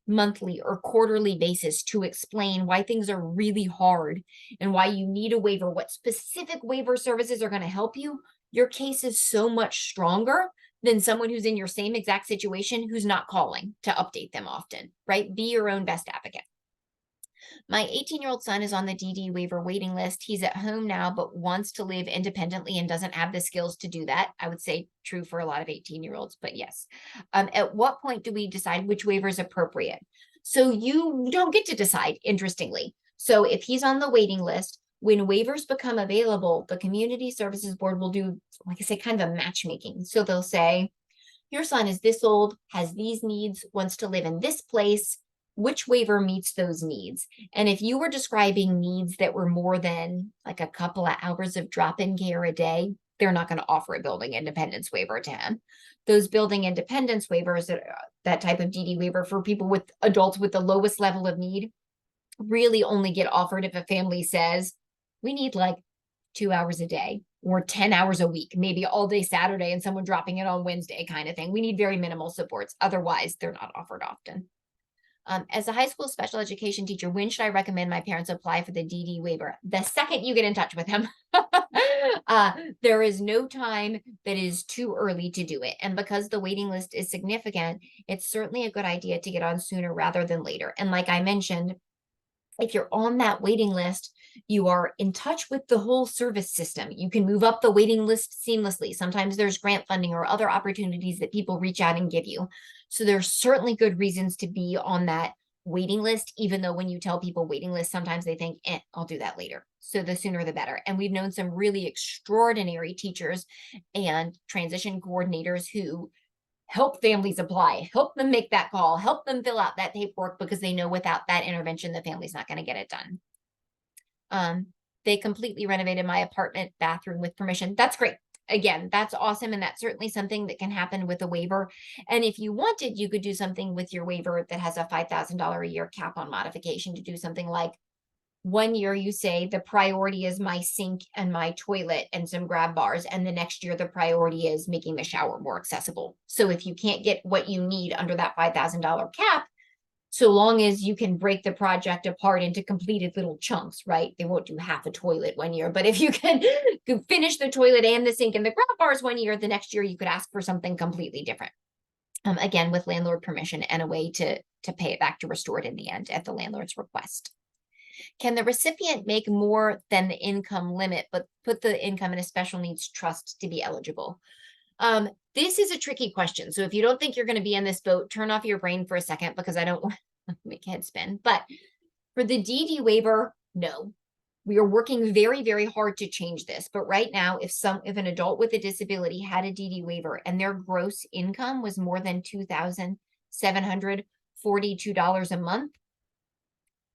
monthly or quarterly basis to explain why things are really hard and why you need a waiver, what specific waiver services are going to help you, your case is so much stronger than someone who's in your same exact situation who's not calling to update them often, right? Be your own best advocate. My 18-year-old son is on the DD waiver waiting list. He's at home now, but wants to live independently and doesn't have the skills to do that. I would say true for a lot of 18-year-olds, but yes. At what point do we decide which waiver is appropriate? So you don't get to decide, interestingly. So if he's on the waiting list, when waivers become available, the Community Services Board will do, like I say, kind of a matchmaking. So they'll say, your son is this old, has these needs, wants to live in this place. Which waiver meets those needs? And if you were describing needs that were more than like a couple of hours of drop-in care a day, they're not going to offer a building independence waiver to him. Those building independence waivers, that type of DD waiver for people with adults with the lowest level of need, really only get offered if a family says, we need like 2 hours a day or 10 hours a week, maybe all day Saturday and someone dropping it on Wednesday kind of thing. We need very minimal supports. Otherwise, they're not offered often. As a high school special education teacher, when should I recommend my parents apply for the DD waiver? The second you get in touch with them. There is no time that is too early to do it. And because the waiting list is significant, it's certainly a good idea to get on sooner rather than later. And like I mentioned, if you're on that waiting list, you are in touch with the whole service system. You can move up the waiting list seamlessly. Sometimes there's grant funding or other opportunities that people reach out and give you. So there's certainly good reasons to be on that waiting list, even though when you tell people waiting list, sometimes they think, I'll do that later. So the sooner the better. And we've known some really extraordinary teachers and transition coordinators who help families apply, help them make that call, help them fill out that paperwork, because they know without that intervention, the family's not going to get it done. They completely renovated my apartment bathroom with permission. That's great. Again, that's awesome. And that's certainly something that can happen with a waiver. And if you wanted, you could do something with your waiver that has a $5,000 a year cap on modification to do something like 1 year you say the priority is my sink and my toilet and some grab bars, and the next year the priority is making the shower more accessible. So if you can't get what you need under that $5,000 cap, so long as you can break the project apart into completed little chunks, right? They won't do half a toilet 1 year, but if you can finish the toilet and the sink and the grab bars 1 year, the next year you could ask for something completely different. Again, with landlord permission and a way to pay it back to restore it in the end at the landlord's request. Can the recipient make more than the income limit, but put the income in a special needs trust to be eligible? This is a tricky question. So if you don't think you're going to be in this boat, turn off your brain for a second, because I don't want to make head spin. But for the DD waiver, no. We are working very, very hard to change this. But right now, if an adult with a disability had a DD waiver and their gross income was more than $2,742 a month,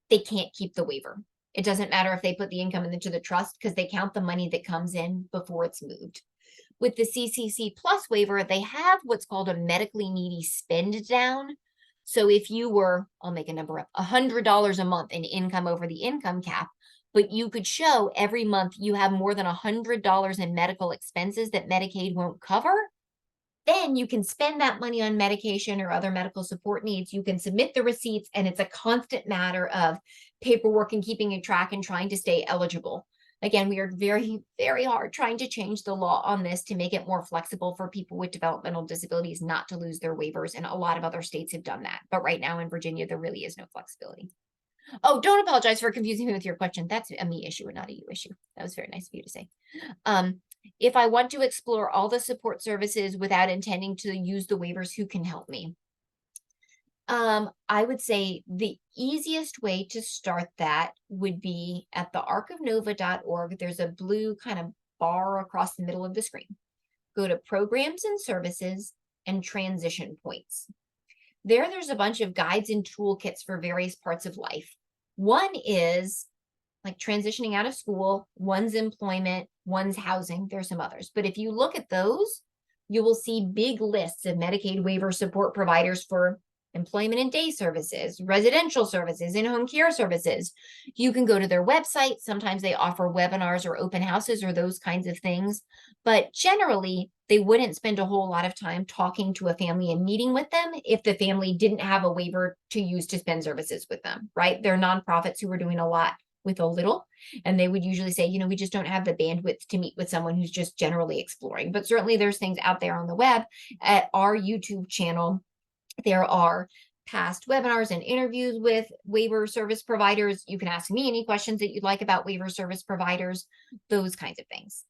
they can't keep the waiver. It doesn't matter if they put the income into the trust, because they count the money that comes in before it's moved. With the CCC Plus waiver, they have what's called a medically needy spend down. So if you were, I'll make a number up, $100 a month in income over the income cap, but you could show every month you have more than $100 in medical expenses that Medicaid won't cover, then you can spend that money on medication or other medical support needs. You can submit the receipts, and it's a constant matter of paperwork and keeping a track and trying to stay eligible. Again, we are very, very hard trying to change the law on this to make it more flexible for people with developmental disabilities not to lose their waivers. And a lot of other states have done that. But right now in Virginia, there really is no flexibility. Oh, don't apologize for confusing me with your question. That's a me issue and not a you issue. That was very nice of you to say. If I want to explore all the support services without intending to use the waivers, who can help me? I would say the easiest way to start that would be at the arcofnova.org. There's a blue kind of bar across the middle of the screen. Go to Programs and Services and Transition Points. There's a bunch of guides and toolkits for various parts of life. One is like transitioning out of school, one's employment, one's housing. There's some others. But if you look at those, you will see big lists of Medicaid waiver support providers for employment and day services, residential services, in-home care services. You can go to their website. Sometimes they offer webinars or open houses or those kinds of things. But generally, they wouldn't spend a whole lot of time talking to a family and meeting with them if the family didn't have a waiver to use to spend services with them, right? They're nonprofits who are doing a lot with a little, and they would usually say, we just don't have the bandwidth to meet with someone who's just generally exploring. But certainly there's things out there on the web. At our YouTube channel, there are past webinars and interviews with waiver service providers. You can ask me any questions that you'd like about waiver service providers, those kinds of things.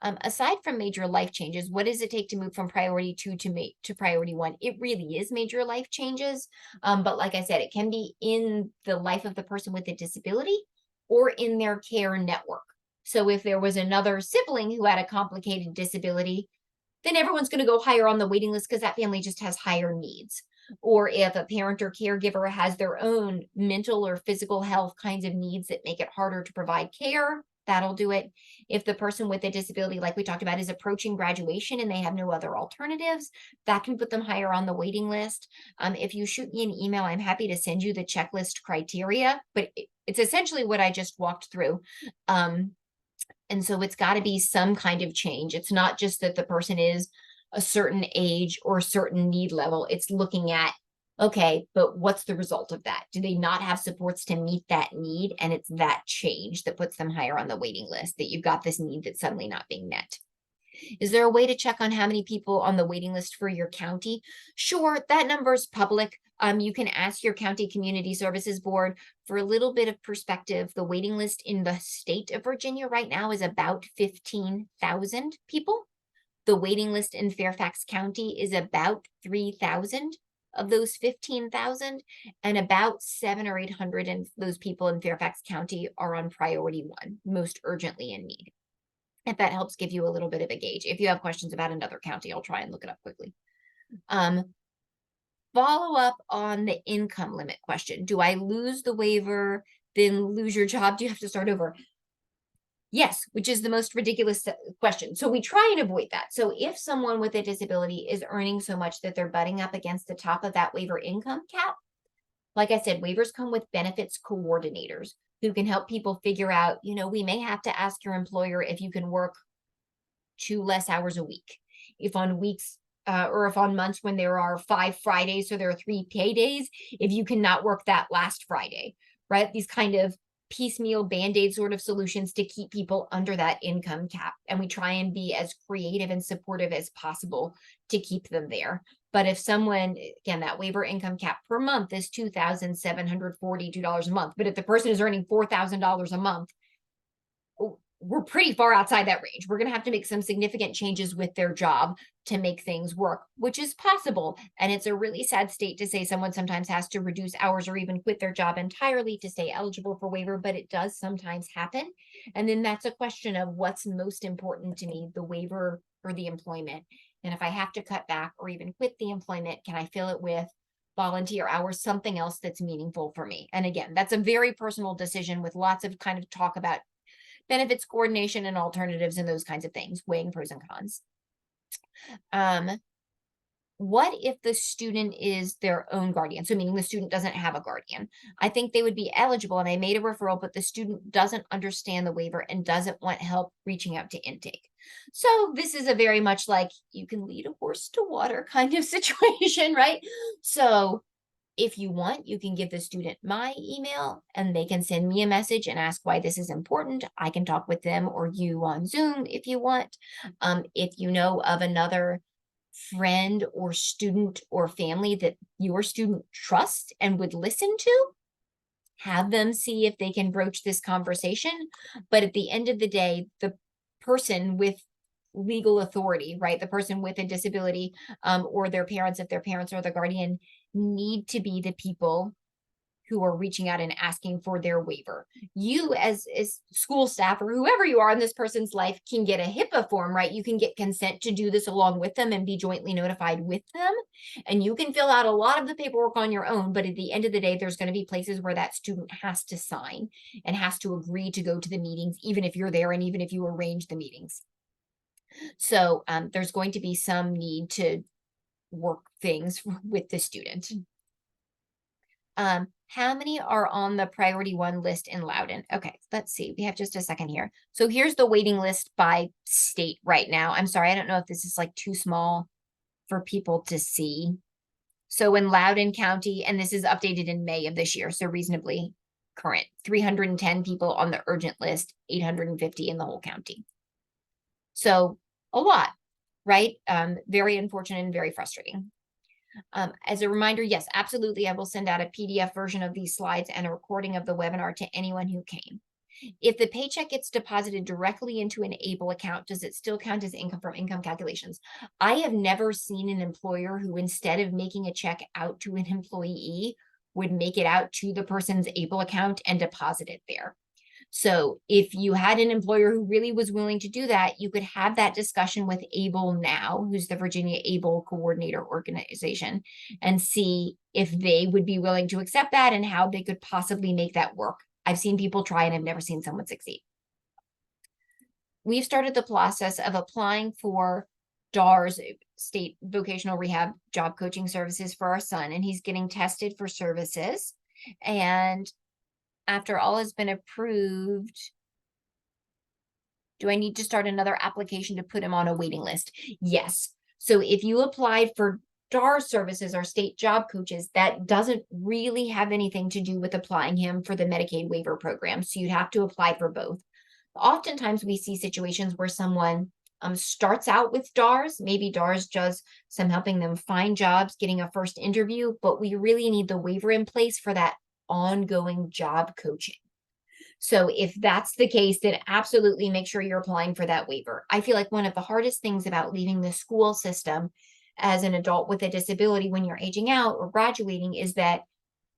Aside from major life changes, what does it take to move from priority 2 to priority 1? It really is major life changes. But like I said, it can be in the life of the person with a disability or in their care network. So if there was another sibling who had a complicated disability, then everyone's going to go higher on the waiting list because that family just has higher needs. Or if a parent or caregiver has their own mental or physical health kinds of needs that make it harder to provide care, that'll do it. If the person with a disability, like we talked about, is approaching graduation and they have no other alternatives, that can put them higher on the waiting list. If you shoot me an email, I'm happy to send you the checklist criteria, but it's essentially what I just walked through. And so it's got to be some kind of change. It's not just that the person is a certain age or a certain need level. It's looking at, okay, but what's the result of that? Do they not have supports to meet that need? And it's that change that puts them higher on the waiting list, that you've got this need that's suddenly not being met. Is there a way to check on how many people on the waiting list for your county? Sure, that number is public. You can ask your county community services board for a little bit of perspective. The waiting list in the state of Virginia right now is about 15,000 people. The waiting list in Fairfax County is about 3,000 of those 15,000, and about 700 or 800 of those people in Fairfax County are on priority one, most urgently in need. If that helps give you a little bit of a gauge. If you have questions about another county, I'll try and look it up quickly. Follow up on the income limit question. Do I lose the waiver, then lose your job? Do you have to start over? Yes, which is the most ridiculous question. So we try and avoid that. So if someone with a disability is earning so much that they're butting up against the top of that waiver income cap, like I said, waivers come with benefits coordinators who can help people figure out, we may have to ask your employer if you can work 2 less hours a week. If on weeks or if on months when there are 5 Fridays, so there are 3 paydays, if you cannot work that last Friday, right? These kind of piecemeal Band-Aid sort of solutions to keep people under that income cap. And we try and be as creative and supportive as possible to keep them there. But if someone, again, that waiver income cap per month is $2,742 a month, but if the person is earning $4,000 a month, we're pretty far outside that range. We're going to have to make some significant changes with their job to make things work, which is possible. And it's a really sad state to say someone sometimes has to reduce hours or even quit their job entirely to stay eligible for waiver, but it does sometimes happen. And then that's a question of what's most important to me, the waiver or the employment. And if I have to cut back or even quit the employment, can I fill it with volunteer hours, something else that's meaningful for me? And again, that's a very personal decision with lots of kind of talk about benefits coordination and alternatives and those kinds of things, weighing pros and cons. What if the student is their own guardian? So meaning the student doesn't have a guardian. I think they would be eligible and I made a referral, but the student doesn't understand the waiver and doesn't want help reaching out to intake. So this is a very much like you can lead a horse to water kind of situation, right? So if you want, you can give the student my email and they can send me a message and ask why this is important. I can talk with them or you on Zoom if you want. If you know of another friend or student or family that your student trusts and would listen to, have them see if they can broach this conversation. But at the end of the day, the person with legal authority, right? The person with a disability or their parents, if their parents are the guardian, need to be the people who are reaching out and asking for their waiver. You as school staff or whoever you are in this person's life can get a HIPAA form, right? You can get consent to do this along with them and be jointly notified with them. And you can fill out a lot of the paperwork on your own, but at the end of the day, there's going to be places where that student has to sign and has to agree to go to the meetings, even if you're there and even if you arrange the meetings. So there's going to be some need to work things with the student. How many are on the priority one list in Loudoun? Okay, let's see. We have just a second here. So here's the waiting list by state right now. I'm sorry, I don't know if this is like too small for people to see. So in Loudoun County, and this is updated in May of this year, so reasonably current, 310 people on the urgent list, 850 in the whole county. So a lot, right? Very unfortunate and very frustrating. As a reminder, yes, absolutely. I will send out a PDF version of these slides and a recording of the webinar to anyone who came. If the paycheck gets deposited directly into an ABLE account, does it still count as income from income calculations? I have never seen an employer who, instead of making a check out to an employee, would make it out to the person's ABLE account and deposit it there. So if you had an employer who really was willing to do that, you could have that discussion with ABLE Now, who's the Virginia ABLE Coordinator Organization, and see if they would be willing to accept that and how they could possibly make that work. I've seen people try and I've never seen someone succeed. We've started the process of applying for DARS, State Vocational Rehab Job Coaching Services, for our son, and he's getting tested for services. And after all has been approved, do I need to start another application to put him on a waiting list? Yes. So if you applied for DARS services, our state job coaches, that doesn't really have anything to do with applying him for the Medicaid waiver program. So you'd have to apply for both. Oftentimes we see situations where someone starts out with DARS. Maybe DARS does some helping them find jobs, getting a first interview, but we really need the waiver in place for that ongoing job coaching. So if that's the case, then absolutely make sure you're applying for that waiver. I feel like one of the hardest things about leaving the school system as an adult with a disability when you're aging out or graduating is that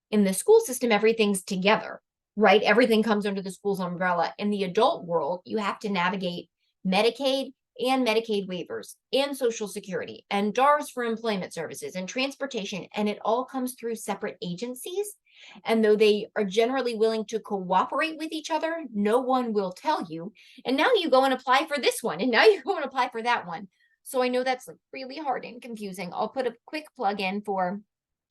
in the school system, everything's together, right? Everything comes under the school's umbrella. In the adult world, you have to navigate Medicaid and Medicaid waivers and Social Security and DARS for employment services and transportation, and it all comes through separate agencies. And though they are generally willing to cooperate with each other, no one will tell you. And now you go and apply for this one, and now you go and apply for that one. So I know that's like really hard and confusing. I'll put a quick plug in for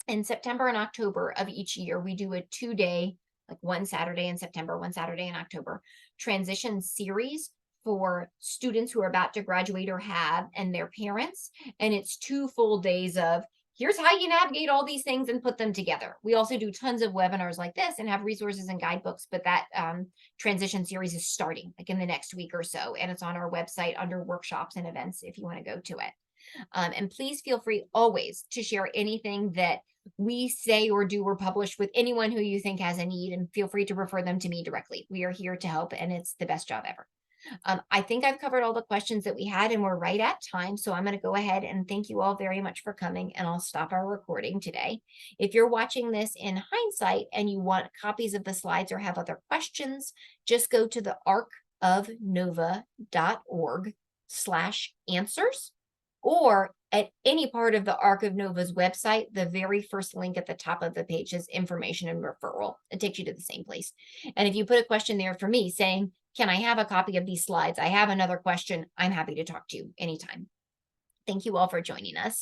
in September and October of each year, we do a 2-day, like one Saturday in September, one Saturday in October, transition series for students who are about to graduate or have and their parents. And it's 2 full days of here's how you navigate all these things and put them together. We also do tons of webinars like this and have resources and guidebooks, but that transition series is starting like in the next week or so. And it's on our website under workshops and events if you want to go to it. And please feel free always to share anything that we say or do or publish with anyone who you think has a need, and feel free to refer them to me directly. We are here to help, and it's the best job ever. I think I've covered all the questions that we had, and we're right at time. So I'm going to go ahead and thank you all very much for coming, and I'll stop our recording today. If you're watching this in hindsight and you want copies of the slides or have other questions, just go to the arcofnova.org/answers. Or at any part of the Arc of Nova's website, the very first link at the top of the page is information and referral. It takes you to the same place. And if you put a question there for me saying, can I have a copy of these slides? I have another question. I'm happy to talk to you anytime. Thank you all for joining us.